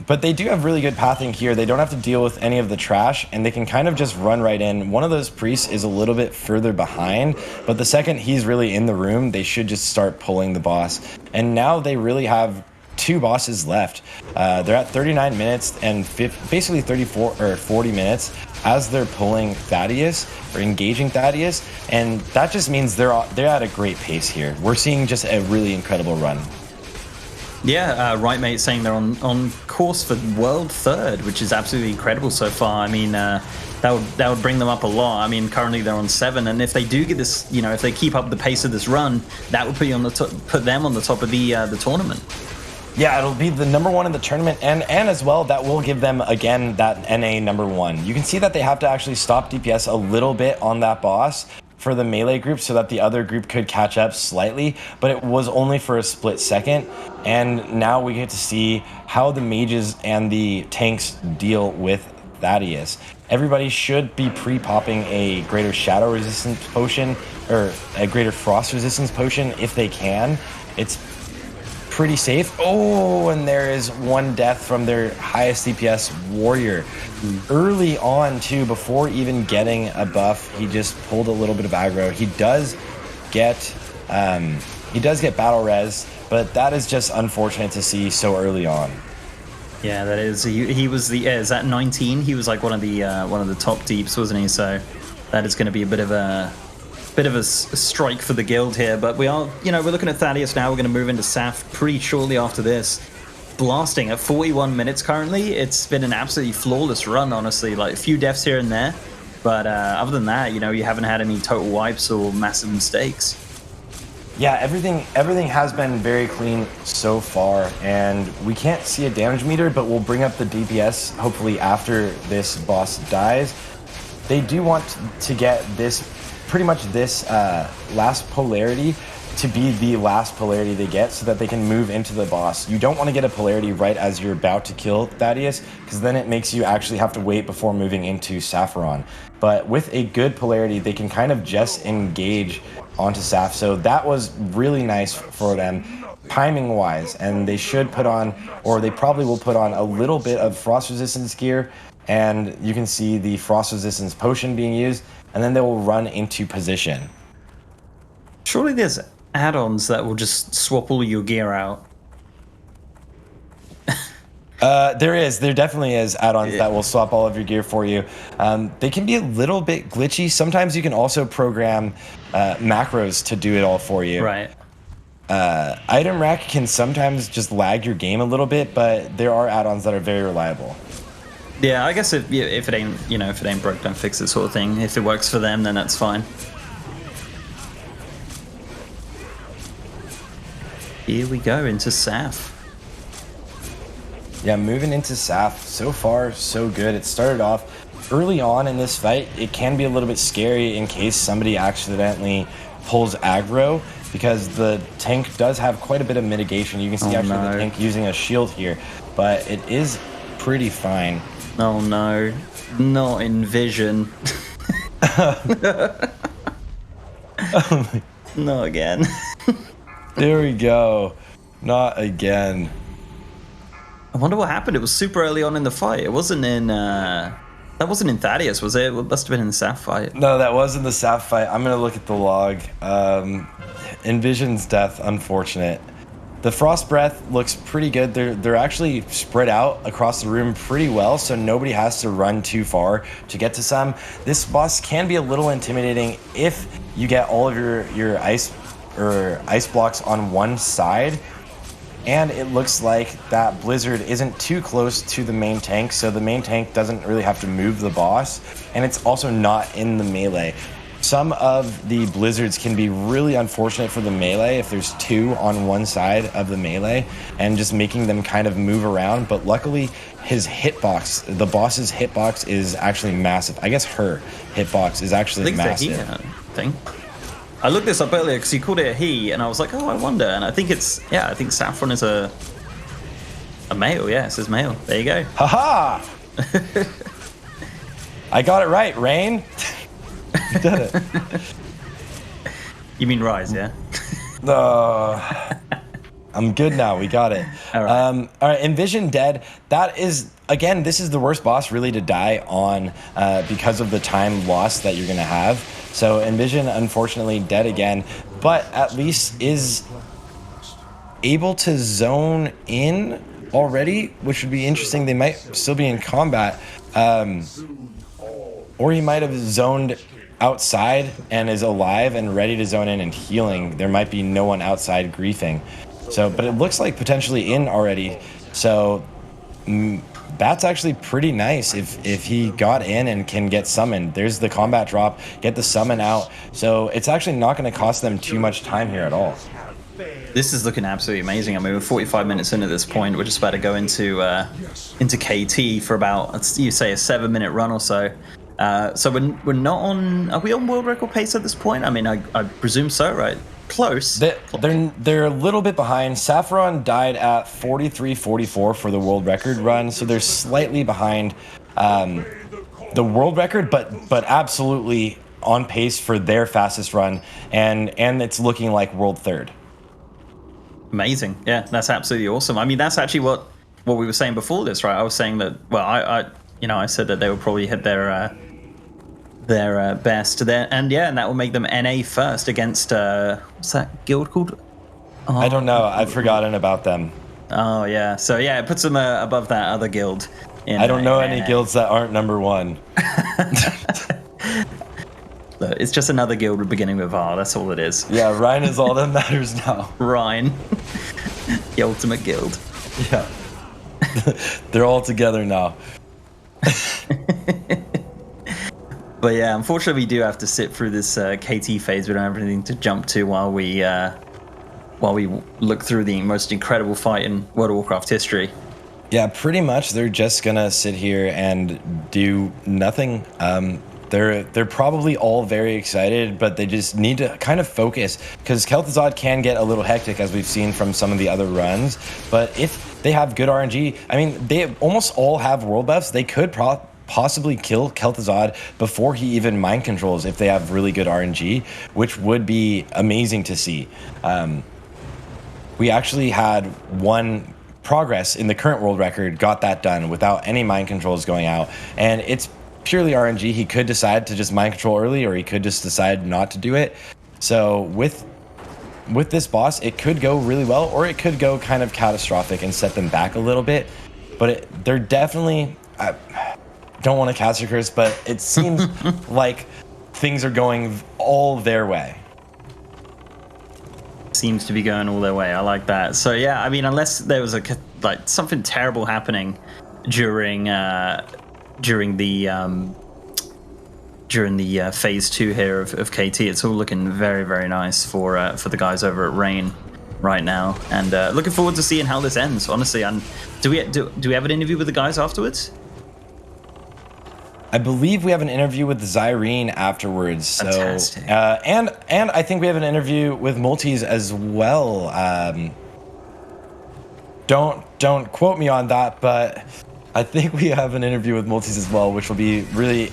But they do have really good pathing here. They don't have to deal with any of the trash, and they can kind of just run right in. One of those priests is a little bit further behind, but the second he's really in the room, they should just start pulling the boss. And now they really have 2 bosses left. They're at 39 minutes and basically 34 or 40 minutes as they're pulling Thaddeus or engaging Thaddeus, and that just means they're at a great pace here. We're seeing just a really incredible run. Yeah, Right Mate saying they're on course for world third, which is absolutely incredible so far. I mean, that would bring them up a lot. I mean, currently they're on 7, and if they do get this, you know, if they keep up the pace of this run, that would put them on the top of the tournament. Yeah, it'll be the number 1 in the tournament, and as well, that will give them, again, that NA number 1. You can see that they have to actually stop DPS a little bit on that boss for the melee group so that the other group could catch up slightly, but it was only for a split second, and now we get to see how the mages and the tanks deal with Thaddeus. Everybody should be pre-popping a greater shadow resistance potion, or a greater frost resistance potion if they can. It's pretty safe. Oh, and there is 1 death from their highest DPS warrior. Early on too, before even getting a buff, he just pulled a little bit of aggro. He does get battle res, but that is just unfortunate to see so early on. Yeah, that is. He was is that 19? He was like one of the top deeps, wasn't he? So that is going to be a bit of a strike for the guild here, but we are, you know, we're looking at Thaddeus now. We're going to move into Saf pretty shortly after this. Blasting at 41 minutes currently. It's been an absolutely flawless run, honestly. Like a few deaths here and there, but other than that, you know, you haven't had any total wipes or massive mistakes. Yeah, everything has been very clean so far, and we can't see a damage meter, but we'll bring up the DPS hopefully after this boss dies. They do want to get this, pretty much this last polarity to be the last polarity they get so that they can move into the boss. You don't want to get a polarity right as you're about to kill Thaddeus, because then it makes you actually have to wait before moving into Sapphiron. But with a good polarity, they can kind of just engage onto Saf. So that was really nice for them timing wise, and they should put on, or they probably will put on, a little bit of frost resistance gear, and you can see the frost resistance potion being used, and then they will run into position. Surely there's add-ons that will just swap all your gear out. There definitely is add-ons that will swap all of your gear for you. They can be a little bit glitchy. Sometimes you can also program macros to do it all for you. Right. Item rack can sometimes just lag your game a little bit, but there are add-ons that are very reliable. Yeah, I guess if it ain't, you know, if it ain't broke, don't fix it sort of thing. If it works for them, then that's fine. Here we go into Saf. Yeah, moving into Saf, so far so good. It started off early on in this fight. It can be a little bit scary in case somebody accidentally pulls aggro, because the tank does have quite a bit of mitigation. You can see the tank using a shield here, but it is pretty fine. Oh no, not in vision. No again. There we go. Not again. I wonder what happened. It was super early on in the fight. It wasn't in that wasn't in Thaddeus, was it? It must have been in the Saf fight. No, that was in the Saf fight. I'm gonna look at the log. Envision's death, unfortunate. The Frost Breath looks pretty good. They're actually spread out across the room pretty well, so nobody has to run too far to get to some. This boss can be a little intimidating if you get all of your ice blocks on one side. And it looks like that Blizzard isn't too close to the main tank, so the main tank doesn't really have to move the boss, and it's also not in the melee. Some of the Blizzards can be really unfortunate for the melee if there's two on one side of the melee, and just making them kind of move around, but luckily his hitbox, the boss's hitbox, is actually massive. I guess her hitbox is actually massive. I looked this up earlier because he called it a he, and I was like, oh, I wonder. And I think it's, I think Saffron is a male. Yeah, it says male. There you go. Haha! I got it right, Rain. You did it. You mean Rise, yeah? I'm good now. We got it. All right. All right. Envision Dead. That is, again, this is the worst boss really to die on because of the time loss that you're going to have. So Envision, unfortunately, dead again, but at least is able to zone in already, which would be interesting. They might still be in combat. Or he might have zoned outside and is alive and ready to zone in and healing. There might be no one outside griefing. So, but it looks like potentially in already. So that's actually pretty nice if he got in and can get summoned. There's the combat drop, get the summon out. So it's actually not going to cost them too much time here at all. This is looking absolutely amazing. I mean, we're 45 minutes in at this point. We're just about to go into KT for about, you say, a 7-minute run or so. So we're not on. Are we on world record pace at this point? I mean, I presume so, right? Close. They're a little bit behind. Saffron died at 43:44 for the world record run, so they're slightly behind the world record, but absolutely on pace for their fastest run, and it's looking like world third. Amazing. Yeah, that's absolutely awesome. I mean, that's actually what we were saying before this, right? I was saying that. Well, I said that they would probably hit their best there, and that will make them NA first against what's that guild called? Oh, I don't know. I've forgotten about them. Oh yeah, so yeah, it puts them above that other guild. I don't know any guilds that aren't number one. Look, it's just another guild beginning with R. That's all it is. Yeah, Rhine is all that matters now. Rhine, the ultimate guild. Yeah, they're all together now. But yeah, unfortunately, we do have to sit through this KT phase. We don't have anything to jump to while we look through the most incredible fight in World of Warcraft history. Yeah, pretty much. They're just gonna sit here and do nothing. They're probably all very excited, but they just need to kind of focus because Kel'Thuzad can get a little hectic, as we've seen from some of the other runs. But if they have good RNG, I mean, they almost all have world buffs. They could possibly kill Kel'Thuzad before he even mind controls if they have really good RNG, which would be amazing to see. We actually had one progress in the current world record, got that done without any mind controls going out, and it's purely RNG. He could decide to just mind control early, or he could just decide not to do it. So with this boss, it could go really well, or it could go kind of catastrophic and set them back a little bit. But they're definitely, I don't want to cast a curse, but it seems like things are going all their way. Seems to be going all their way. I like that. So yeah, I mean, unless there was something terrible happening during the phase 2 here of KT, it's all looking very, very nice for the guys over at Rain right now, and looking forward to seeing how this ends. Honestly, do we have an interview with the guys afterwards? I believe we have an interview with Zyrene afterwards. So, fantastic. And I think we have an interview with Multis as well. Don't quote me on that, but I think we have an interview with Multis as well, which will be really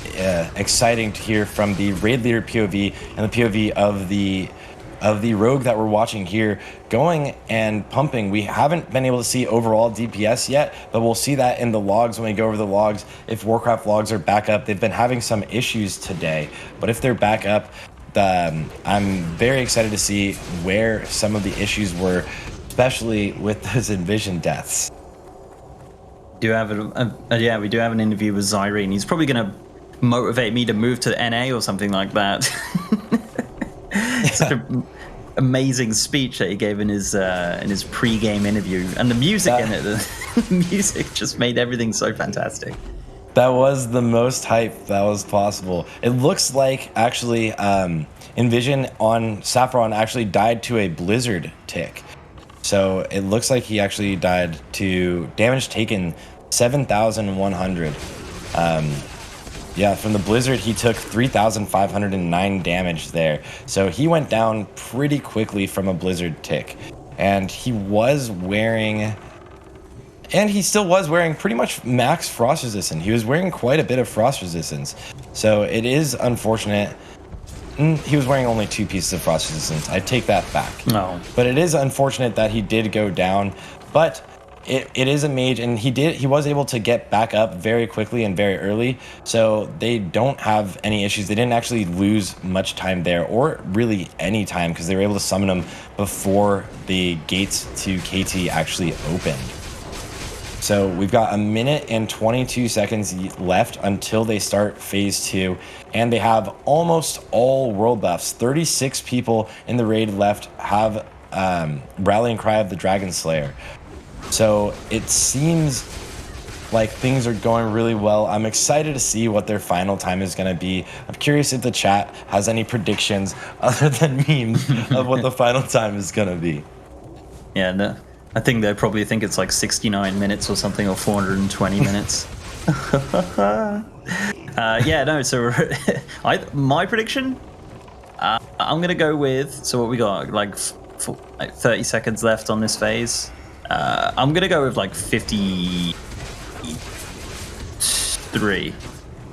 exciting to hear from the raid leader POV and the POV of the rogue that we're watching here, going and pumping. We haven't been able to see overall DPS yet, but we'll see that in the logs when we go over the logs. If Warcraft logs are back up, they've been having some issues today, but if they're back up, I'm very excited to see where some of the issues were, especially with those Envision deaths. We do have an interview with Zyrene. He's probably going to motivate me to move to NA or something like that. Such an amazing speech that he gave in his pre-game interview, and the music in it, the music just made everything so fantastic. That was the most hype that was possible. It looks like actually Envision on Saffron actually died to a blizzard tick. So it looks like he actually died to damage taken 7,100. Yeah, from the blizzard, he took 3,509 damage there. So he went down pretty quickly from a blizzard tick. And he was wearing... And he still was wearing pretty much max frost resistance. He was wearing quite a bit of frost resistance. So it is unfortunate. He was wearing only 2 pieces of frost resistance. I take that back. No. But it is unfortunate that he did go down. But it is a mage, and he was able to get back up very quickly and very early. So they don't have any issues. They didn't actually lose much time there, or really any time, because they were able to summon him before the gates to KT actually opened. So we've got 1 minute and 22 seconds left until they start phase 2, and they have almost all world buffs. 36 people in the raid left have Rallying Cry of the Dragon Slayer. So it seems like things are going really well. I'm excited to see what their final time is going to be. I'm curious if the chat has any predictions other than memes of what the final time is going to be. Yeah, no. I think they probably think it's like 69 minutes or something, or 420 minutes. Yeah, no, so my prediction, I'm going to go with, so what we got, like 30 seconds left on this phase. I'm going to go with like 53.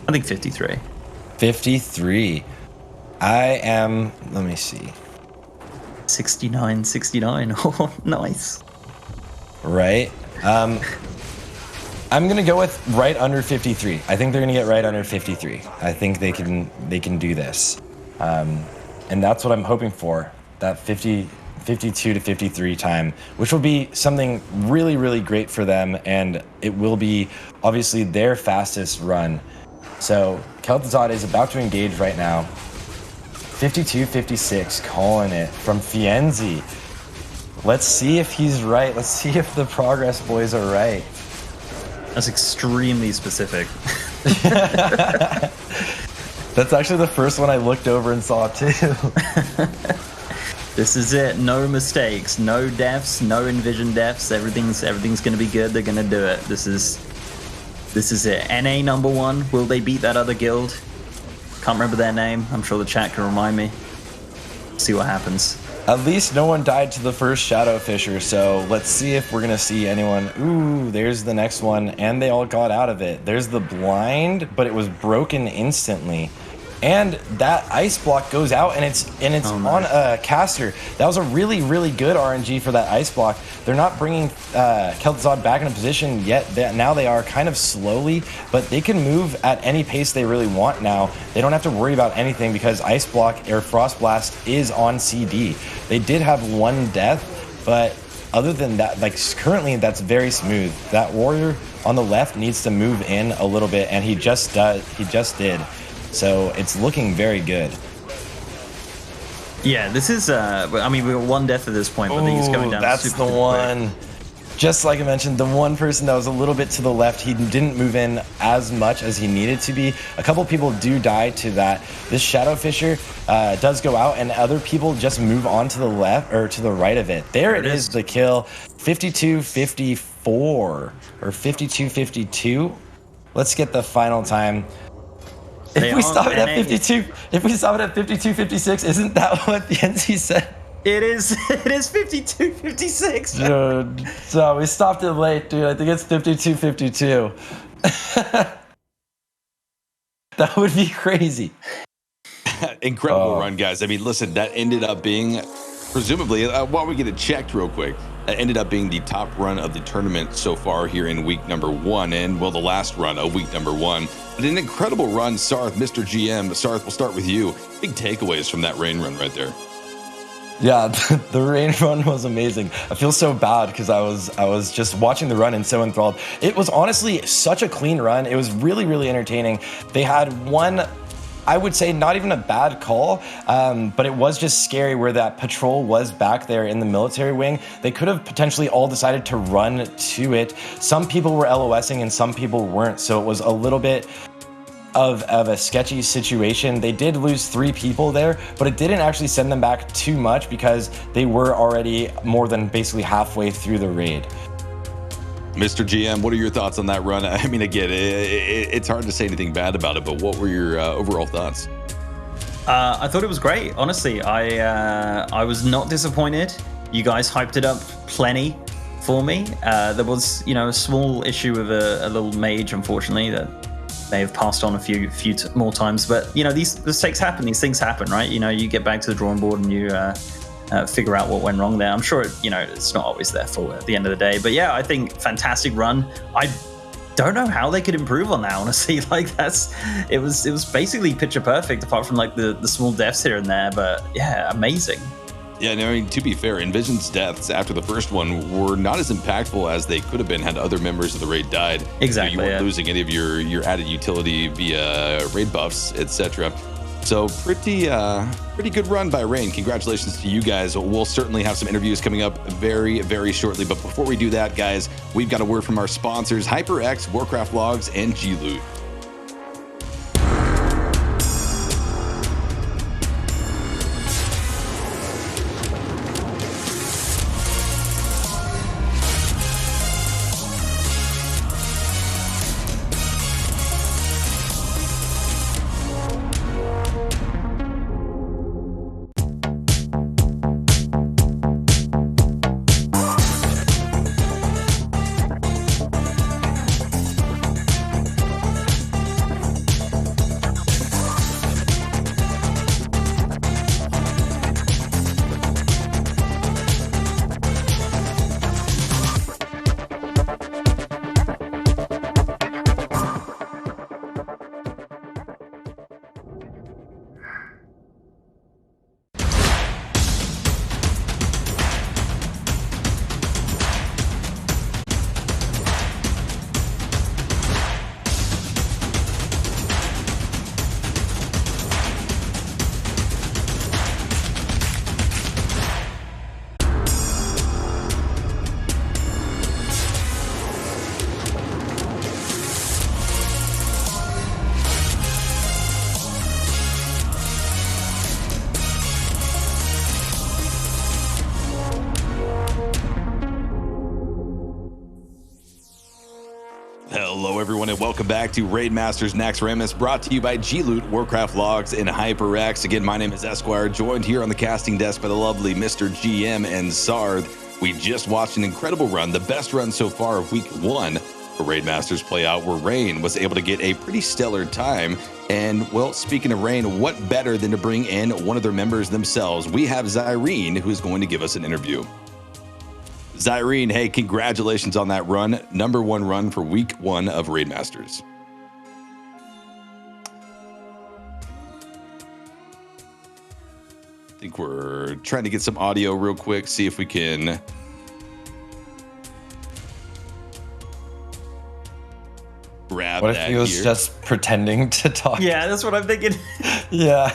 I think 53. 53. I am, let me see. 69. Oh, nice. Right. I'm going to go with right under 53. I think they're going to get right under 53. I think they can do this. And that's what I'm hoping for. That 52 to 53 time, which will be something really, really great for them. And it will be obviously their fastest run. So Kel'Thuzad is about to engage right now. 52-56, calling it from Fienzi. Let's see if he's right. Let's see if the Progress boys are right. That's extremely specific. That's actually the first one I looked over and saw too. This is it. No mistakes, no deaths, no envisioned deaths. Everything's going to be good. They're going to do it. This is it. NA number 1. Will they beat that other guild? Can't remember their name. I'm sure the chat can remind me. See what happens. At least no one died to the first Shadow Fisher, so let's see if we're going to see anyone. Ooh, there's the next one, and they all got out of it. There's the blind, but it was broken instantly. And that ice block goes out, and it's on a caster. That was a really, really good RNG for that ice block. They're not bringing Kel'Thuzad back in a position yet. Now they are kind of slowly, but they can move at any pace they really want now. They don't have to worry about anything because ice block or frost blast is on CD. They did have 1 death, but other than that, like currently, that's very smooth. That warrior on the left needs to move in a little bit, and he just did. So it's looking very good. Yeah, this is, I mean, we got 1 death at this point, but he's going down that's super the one. Quick. Just like I mentioned, the one person that was a little bit to the left, he didn't move in as much as he needed to be. A couple people do die to that. This Shadow Fisher does go out, and other people just move on to the left or to the right of it. There it is, the kill. 52-54 or 52-52. Let's get the final time. If we stop it at 52-56, isn't that what the NC said? It is 52-56. Dude, so we stopped it late, dude. I think it's 52-52. That would be crazy. Incredible run, guys. I mean, listen, that ended up being, presumably, while we get it checked real quick, that ended up being the top run of the tournament so far here in week number 1, and, well, the last run of week number 1. But an incredible run, Sarth, Mr. GM. Sarth, we'll start with you. Big takeaways from that rain run right there. Yeah, the rain run was amazing. I feel so bad because I was just watching the run and so enthralled. It was honestly such a clean run. It was really, really entertaining. They had one, I would say, not even a bad call, but it was just scary where that patrol was back there in the military wing. They could have potentially all decided to run to it. Some people were LOSing and some people weren't, so it was a little bit of a sketchy situation. They did lose 3 people there, but it didn't actually send them back too much because they were already more than basically halfway through the raid. Mr. GM, what are your thoughts on that run? I mean, again, it's hard to say anything bad about it, but what were your overall thoughts? I thought it was great. Honestly, I was not disappointed. You guys hyped it up plenty for me. There was, a small issue with a little mage, unfortunately, that may have passed on a few more times. But these mistakes happen. These things happen, right? You get back to the drawing board and you figure out what went wrong there. I'm sure it's not always their fault at the end of the day. But yeah, I think fantastic run. I don't know how they could improve on that, honestly. Like it was basically picture perfect, apart from like the small deaths here and there. But yeah, amazing. Yeah, no, I mean, to be fair, Envision's deaths after the first one were not as impactful as they could have been had other members of the raid died. Exactly. You weren't losing any of your added utility via raid buffs, etc. So pretty good run by Rain. Congratulations to you guys. We'll certainly have some interviews coming up very, very shortly. But before we do that, guys, we've got a word from our sponsors, Hyperx, Warcraft Logs, and G-Loot. Hello, everyone, and welcome back to Raid Masters Naxxramas, brought to you by G-Loot, Warcraft Logs, and Hyperx. Again, my name is Esquire, joined here on the casting desk by the lovely Mr. GM and Sarth. We just watched an incredible run, the best run so far of Week 1 for Raid Masters Play Out, where Rain was able to get a pretty stellar time. And, well, speaking of Rain, what better than to bring in one of their members themselves? We have Zyrene, who's going to give us an interview. Zyrene, hey, congratulations on that run. #1 run for Week 1 of Raid Masters. I think we're trying to get some audio real quick, see if we can grab what that if he was here. just pretending to talk? Yeah, that's what I'm thinking. Yeah.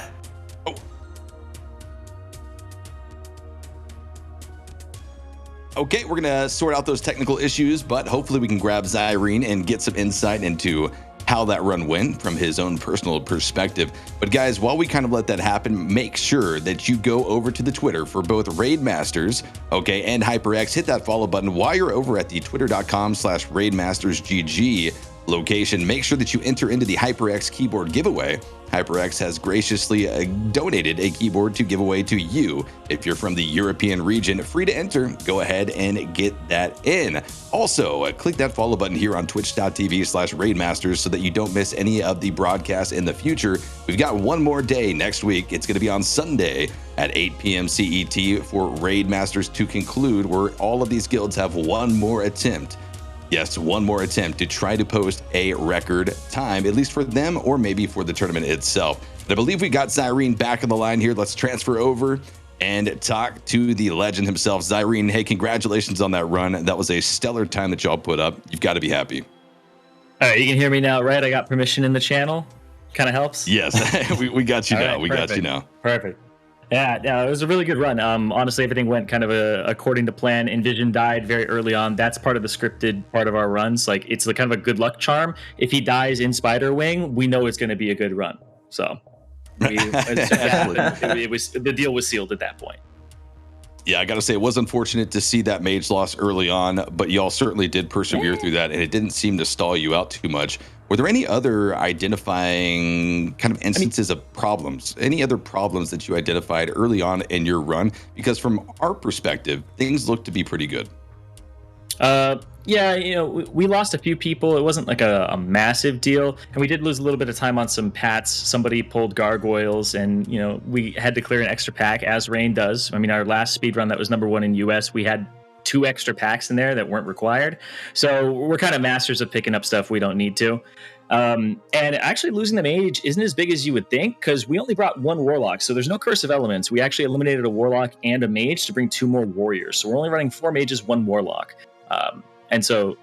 Okay, we're gonna sort out those technical issues, but hopefully we can grab Zyrene and get some insight into how that run went from his own personal perspective. But guys, while we kind of let that happen, make sure that you go over to the Twitter for both Raid Masters, okay, and HyperX. Hit that follow button while you're over at the twitter.com/RaidMastersGG location. Make sure that you enter into the HyperX keyboard giveaway. HyperX has graciously donated a keyboard to give away to you. If you're from the European region, free to enter. Go ahead and get that in. Also, click that follow button here on twitch.tv/RaidMasters so that you don't miss any of the broadcasts in the future. We've got one more day next week. It's going to be on Sunday at 8 p.m. CET for Raid Masters to conclude, where all of these guilds have one more attempt. Yes, one more attempt to try to post a record time, at least for them or maybe for the tournament itself. But I believe we got Zyrene back on the line here. Let's transfer over and talk to the legend himself. Zyrene, hey, congratulations on that run. That was a stellar time that y'all put up. You've got to be happy. All right, you can hear me now, right? I got permission in the channel. Kind of helps. Yes, we got you now. Right, we got you now. Perfect. Yeah, it was a really good run. Honestly, everything went kind of according to plan. Envision died very early on. That's part of the scripted part of our runs. Like, it's kind of a good luck charm. If he dies in Spiderwing, we know it's going to be a good run. So, the deal was sealed at that point. Yeah, I got to say, it was unfortunate to see that mage loss early on, but y'all certainly did persevere through that, and it didn't seem to stall you out too much. Were there any other identifying kind of instances of problems? Any other problems that you identified early on in your run? Because from our perspective, things look to be pretty good. Yeah, we lost a few people. It wasn't like a massive deal, and we did lose a little bit of time on some pats. Somebody pulled gargoyles, and we had to clear an extra pack, as Rain does. I mean, our last speed run that was #1 in US, we had 2 extra packs in there that weren't required. So we're kind of masters of picking up stuff we don't need to. And actually losing the mage isn't as big as you would think, because we only brought 1 warlock, so there's no curse of elements. We actually eliminated a warlock and a mage to bring 2 more warriors, so we're only running 4 mages, 1 warlock. And so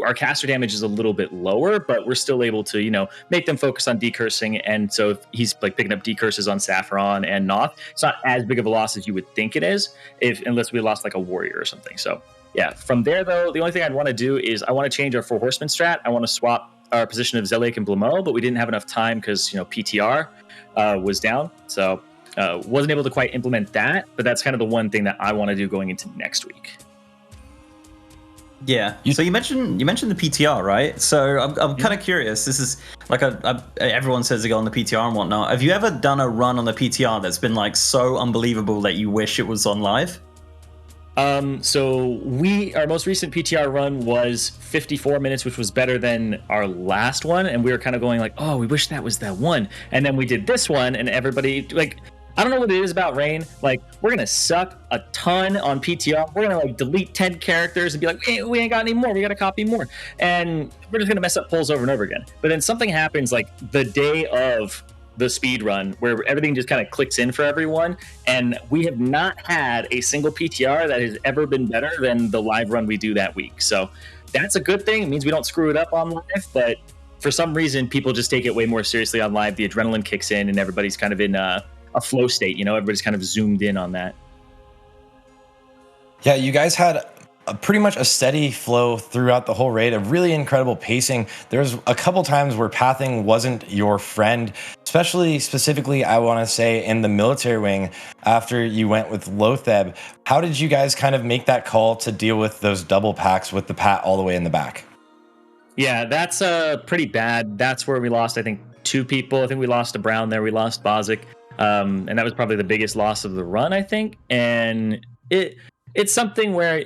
our caster damage is a little bit lower, but we're still able to, make them focus on decursing. And so if he's like picking up decurses on Saffron and Noth, it's not as big of a loss as you would think it is, unless we lost like a warrior or something. So yeah, from there though, the only thing I'd want to do is I want to change our 4 horsemen strat. I want to swap our position of Zeliek and Blameau, but we didn't have enough time because, PTR was down. So wasn't able to quite implement that, but that's kind of the one thing that I want to do going into next week. Yeah. So you mentioned the PTR, right? So I'm kind of curious. This is like everyone says they go on the PTR and whatnot. Have you ever done a run on the PTR that's been like so unbelievable that you wish it was on live? So our most recent PTR run was 54 minutes, which was better than our last one, and we were kind of going like, oh, we wish that was that one. And then we did this one, and everybody like, I don't know what it is about Rain. Like, we're going to suck a ton on PTR. We're going to delete 10 characters and be like, hey, we ain't got any more. We got to copy more. And we're just going to mess up polls over and over again. But then something happens like the day of the speed run where everything just kind of clicks in for everyone. And we have not had a single PTR that has ever been better than the live run we do that week. So that's a good thing. It means we don't screw it up on live. But for some reason, people just take it way more seriously on live. The adrenaline kicks in and everybody's kind of in a flow state, everybody's kind of zoomed in on that. Yeah, you guys had pretty much a steady flow throughout the whole raid, a really incredible pacing. There's a couple times where pathing wasn't your friend, specifically, I want to say in the military wing after you went with Lotheb. How did you guys kind of make that call to deal with those double packs with the pat all the way in the back? Yeah, that's pretty bad. That's where we lost, I think, 2 people. I think we lost to Brown there. We lost Bozic. And that was probably the biggest loss of the run, I think. And it's something where,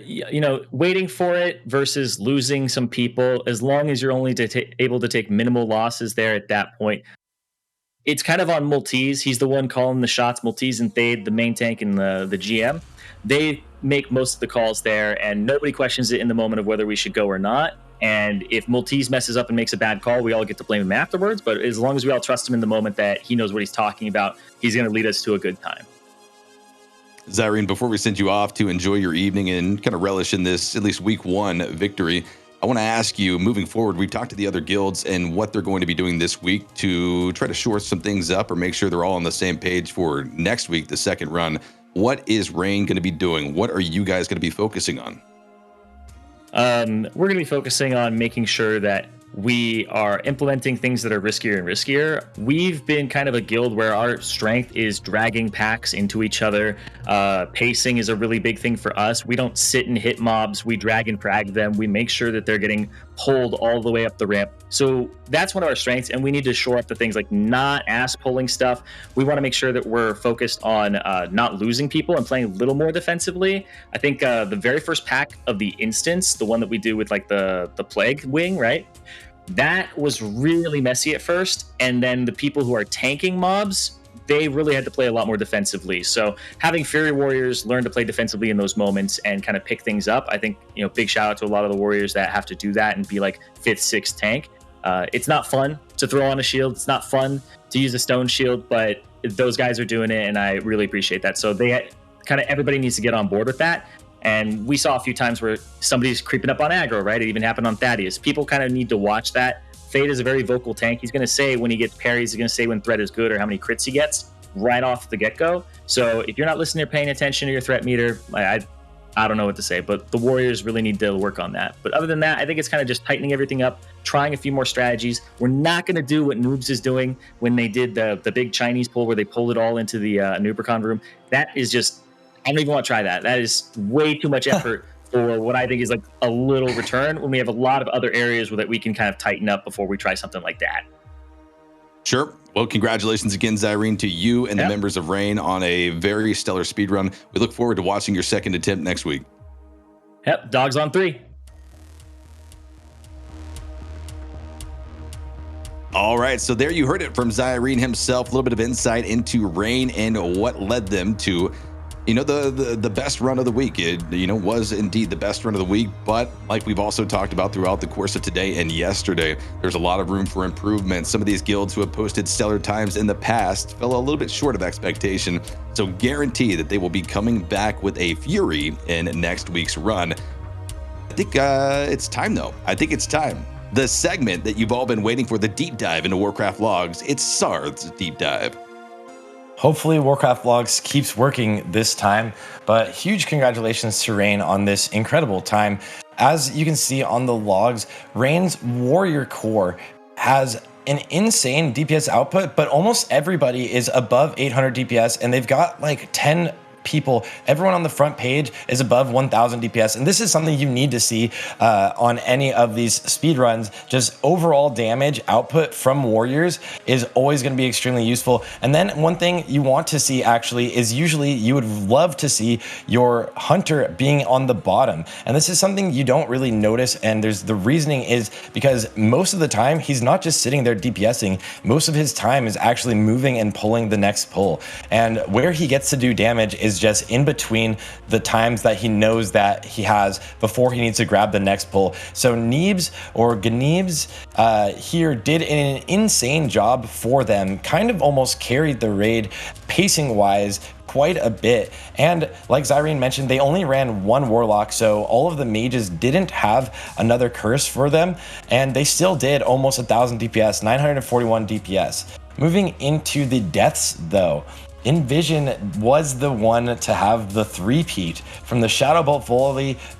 waiting for it versus losing some people, as long as you're only able to take minimal losses there at that point, it's kind of on Maltese. He's the one calling the shots. Maltese and Thade, the main tank and the GM, they make most of the calls there, and nobody questions it in the moment of whether we should go or not. And if Maltese messes up and makes a bad call, we all get to blame him afterwards. But as long as we all trust him in the moment that he knows what he's talking about, he's going to lead us to a good time. Zyrene, before we send you off to enjoy your evening and kind of relish in this, at least week 1 victory, I want to ask you, moving forward, we've talked to the other guilds and what they're going to be doing this week to try to shore some things up or make sure they're all on the same page for next week, the second run. What is Rain going to be doing? What are you guys going to be focusing on? We're going to be focusing on making sure that we are implementing things that are riskier and riskier. We've been kind of a guild where our strength is dragging packs into each other. Pacing is a really big thing for us. We don't sit and hit mobs. We drag and frag them. We make sure that they're getting pulled all the way up the ramp. So that's one of our strengths, and we need to shore up the things like not ass pulling stuff. We want to make sure that we're focused on not losing people and playing a little more defensively. I think the very first pack of the instance, the one that we do with like the plague wing, right? That was really messy at first, and then the people who are tanking mobs, they really had to play a lot more defensively. So having Fury Warriors learn to play defensively in those moments and kind of pick things up, I think, big shout out to a lot of the Warriors that have to do that and be like 5th, 6th tank. It's not fun to throw on a shield. It's not fun to use a stone shield, but those guys are doing it, and I really appreciate that. So everybody needs to get on board with that. And we saw a few times where somebody's creeping up on aggro, right? It even happened on Thaddeus. People kind of need to watch that. Fade is a very vocal tank. He's going to say when he gets parries, he's going to say when threat is good or how many crits he gets right off the get-go. So if you're not listening or paying attention to your threat meter, I don't know what to say, but the Warriors really need to work on that. But other than that, I think it's kind of just tightening everything up, trying a few more strategies. We're not going to do what Noobs is doing when they did the big Chinese pull where they pulled it all into the Nubercon room. That is just I don't even want to try that. That is way too much effort for what I think is like a little return when we have a lot of other areas that we can kind of tighten up before we try something like that. Sure. Well, congratulations again, Zyrene, to you and the members of Reign on a very stellar speedrun. We look forward to watching your second attempt next week. Yep, dogs on 3. All right, so there you heard it from Zyrene himself, a little bit of insight into Reign and what led them to, the best run of the week. It, was indeed the best run of the week, but like we've also talked about throughout the course of today and yesterday, there's a lot of room for improvement. Some of these guilds who have posted stellar times in the past fell a little bit short of expectation, so guarantee that they will be coming back with a fury in next week's run. I think it's time, though. I think it's time. The segment that you've all been waiting for, the deep dive into Warcraft logs. It's Sarth's deep dive. Hopefully Warcraft Logs keeps working this time, but huge congratulations to Reign on this incredible time. As you can see on the logs, Reign's Warrior Core has an insane DPS output, but almost everybody is above 800 DPS, and they've got like 10 people. Everyone on the front page is above 1000 DPS, and this is something you need to see on any of these speed runs. Just overall damage output from warriors is always going to be extremely useful. And then one thing you want to see actually is usually you would love to see your hunter being on the bottom, and this is something you don't really notice, and there's the reasoning is because most of the time he's not just sitting there DPSing. Most of his time is actually moving and pulling the next pull, and where he gets to do damage is just in between the times that he knows that he has before he needs to grab the next pull. So Neebs or Gneebs here did an insane job for them, kind of almost carried the raid pacing wise quite a bit. And like Zyrene mentioned, they only ran one warlock, so all of the mages didn't have another curse for them, and they still did almost 1000 DPS, 941 DPS. Moving into the deaths though, Envision was the one to have the three-peat from the Shadowbolt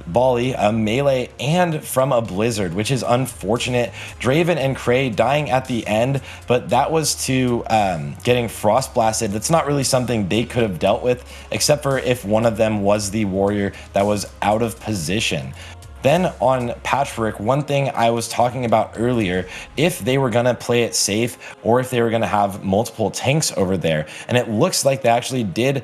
volley, a melee, and from a blizzard, which is unfortunate. Draven and Cray dying at the end, but that was to getting frost blasted. That's not really something they could have dealt with, except for if one of them was the warrior that was out of position. Then on Patchwork, one thing I was talking about earlier, if they were going to play it safe or if they were going to have multiple tanks over there, and it looks like they actually did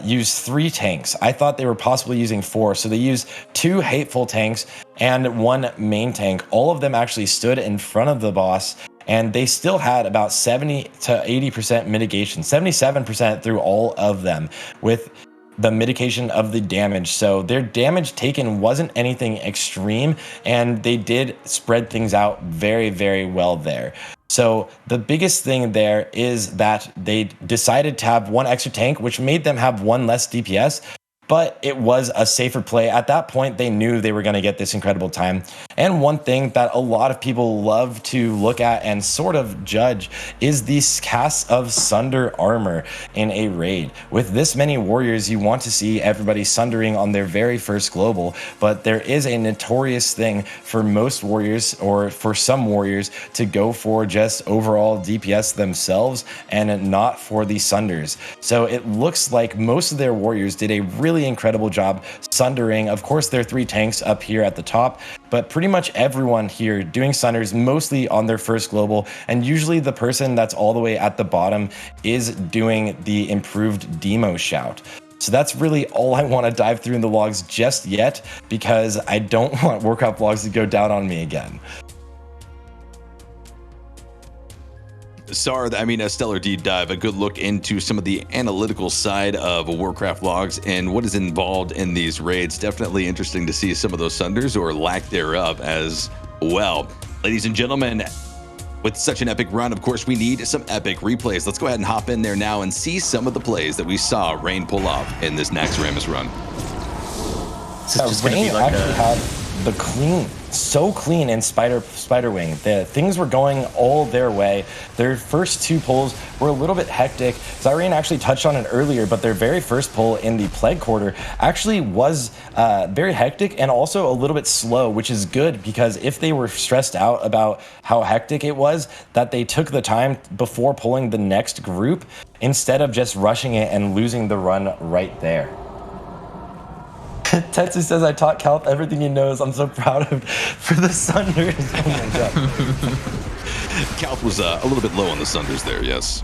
use 3 tanks. I thought they were possibly using 4, so they used 2 hateful tanks and 1 main tank. All of them actually stood in front of the boss, and they still had about 70 to 80% mitigation, 77% through all of them, with the mitigation of the damage. So their damage taken wasn't anything extreme, and they did spread things out very, very well there. So the biggest thing there is that they decided to have 1 extra tank, which made them have 1 less DPS, but it was a safer play. At that point, they knew they were going to get this incredible time. And one thing that a lot of people love to look at and sort of judge is these casts of Sunder armor in a raid. With this many warriors, you want to see everybody sundering on their very first global, but there is a notorious thing for most warriors, or for some warriors, to go for just overall DPS themselves and not for the Sunders. So it looks like most of their warriors did a really incredible job sundering. Of course, there are 3 tanks up here at the top, but pretty much everyone here doing sunders mostly on their first global, and usually the person that's all the way at the bottom is doing the improved demo shout. So that's really all I want to dive through in the logs just yet, because I don't want Warcraft logs to go down on me again. Sarth, I mean, a stellar deep dive, a good look into some of the analytical side of Warcraft logs and what is involved in these raids. Definitely interesting to see some of those sunders or lack thereof as well. Ladies and gentlemen, with such an epic run, of course, we need some epic replays. Let's go ahead and hop in there now and see some of the plays that we saw Reign pull off in this Naxxramas run. Reign actually had the so clean in Spiderwing. The things were going all their way. Their first 2 pulls were a little bit hectic. Zyrene actually touched on it earlier, but their very first pull in the Plague Quarter actually was very hectic and also a little bit slow, which is good, because if they were stressed out about how hectic it was, that they took the time before pulling the next group instead of just rushing it and losing the run right there. Tetsu says I taught Calp everything he knows. I'm so proud of for the Sunders. Oh my god. Calp was a little bit low on the Sunders there, yes.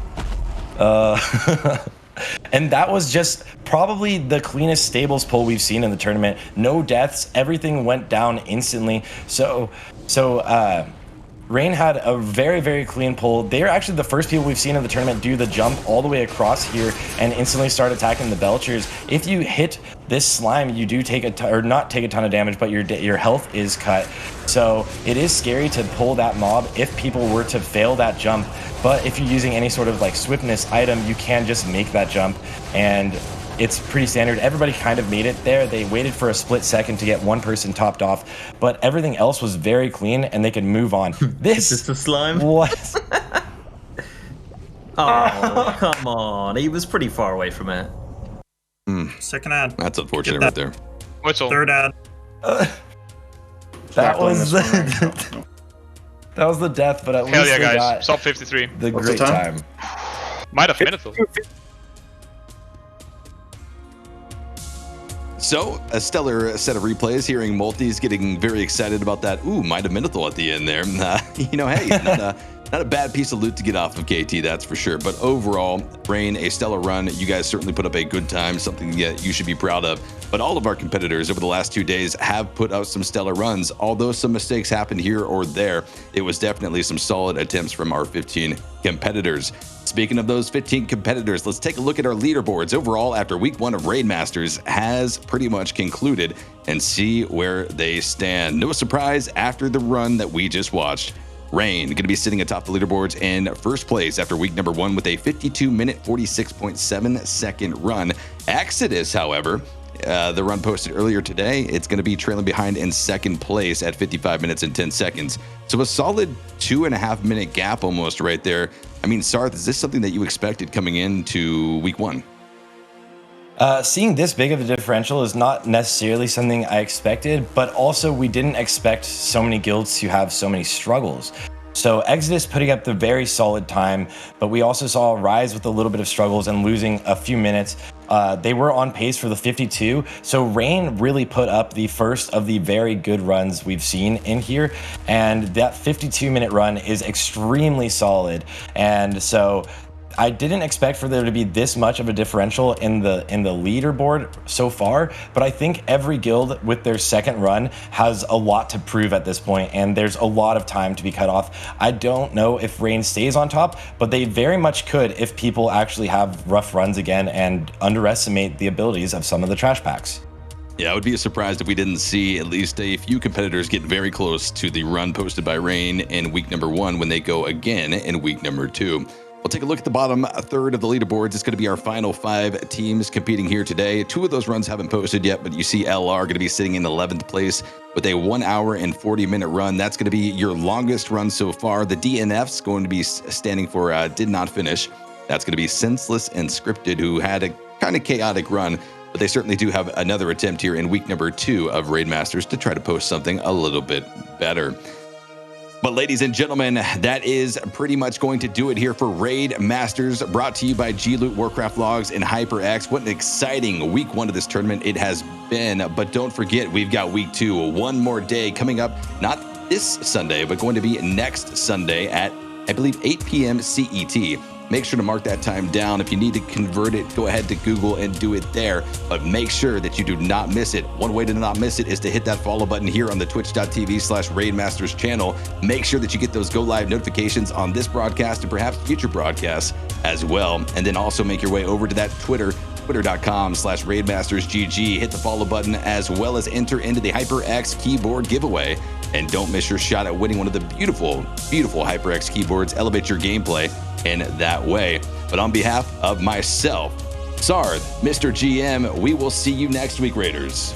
And that was just probably the cleanest stables pull we've seen in the tournament. No deaths. Everything went down instantly. So Rain had a very, very clean pull. They're actually the first people we've seen in the tournament do the jump all the way across here and instantly start attacking the Belchers. If you hit this slime, you do take not take a ton of damage, but your health is cut. So it is scary to pull that mob if people were to fail that jump. But if you're using any sort of like swiftness item, you can just make that jump, and it's pretty standard. Everybody kind of made it there. They waited for a split second to get one person topped off, but everything else was very clean and they could move on. This Is this the slime? was Oh, come on. He was pretty far away from it. Second ad. That's unfortunate right there. Whistle. Third ad. that was This one, right? No. that was the death, but at Hell least yeah, they guys. got Sub 53. the What's great the time. time? Might have minute though. So, a stellar set of replays. Hearing Multis getting very excited about that. Ooh, might have Minithal at the end there. Hey, not a bad piece of loot to get off of KT, that's for sure. But overall, Rain, a stellar run. You guys certainly put up a good time, something that you should be proud of. But all of our competitors over the last 2 days have put out some stellar runs. Although some mistakes happened here or there, it was definitely some solid attempts from our 15 competitors. Speaking of those 15 competitors, let's take a look at our leaderboards. Overall, after week 1 of Raid Masters has pretty much concluded and see where they stand. No surprise after the run that we just watched. Rain going to be sitting atop the leaderboards in first place after week number 1 with a 52-minute, 46.7 second run. Exodus, however, the run posted earlier today, it's going to be trailing behind in second place at 55 minutes and 10 seconds. So a solid 2.5 minute gap almost right there. I mean, Sarth, is this something that you expected coming into week 1? Seeing this big of a differential is not necessarily something I expected, but also we didn't expect so many guilds to have so many struggles. So Exodus putting up the very solid time, but we also saw Rise with a little bit of struggles and losing a few minutes. They were on pace for the 52, so Rain really put up the first of the very good runs we've seen in here, and that 52-minute run is extremely solid. And so I didn't expect for there to be this much of a differential in the leaderboard so far, but I think every guild with their second run has a lot to prove at this point, and there's a lot of time to be cut off. I don't know if Rain stays on top, but they very much could if people actually have rough runs again and underestimate the abilities of some of the trash packs. Yeah, I would be surprised if we didn't see at least a few competitors get very close to the run posted by Rain in week number 1 when they go again in week number 2. We'll take a look at the bottom third of the leaderboards. It's going to be our final 5 teams competing here today. 2 of those runs haven't posted yet, but you see LR going to be sitting in 11th place with a 1 hour and 40-minute run. That's going to be your longest run so far. The DNF's going to be standing for did not finish. That's going to be Senseless and Scripted, who had a kind of chaotic run, but they certainly do have another attempt here in week number 2 of Raid Masters to try to post something a little bit better. But ladies and gentlemen, that is pretty much going to do it here for Raid Masters, brought to you by G-Loot, Warcraft Logs, and Hyperx. What an exciting week 1 of this tournament it has been. But don't forget, we've got week 2, one more day coming up, not this Sunday, but going to be next Sunday at, I believe, 8 p.m. CET. Make sure to mark that time down. If you need to convert it, go ahead to Google and do it there. But make sure that you do not miss it. One way to not miss it is to hit that follow button here on the twitch.tv/RaidMasters channel. Make sure that you get those go live notifications on this broadcast and perhaps future broadcasts as well. And then also make your way over to that twitter.com/RaidMastersGG. Hit the follow button as well as enter into the HyperX keyboard giveaway. And don't miss your shot at winning one of the beautiful, beautiful HyperX keyboards. Elevate your gameplay in that way. But on behalf of myself, Sarth, Mr. GM, we will see you next week, Raiders.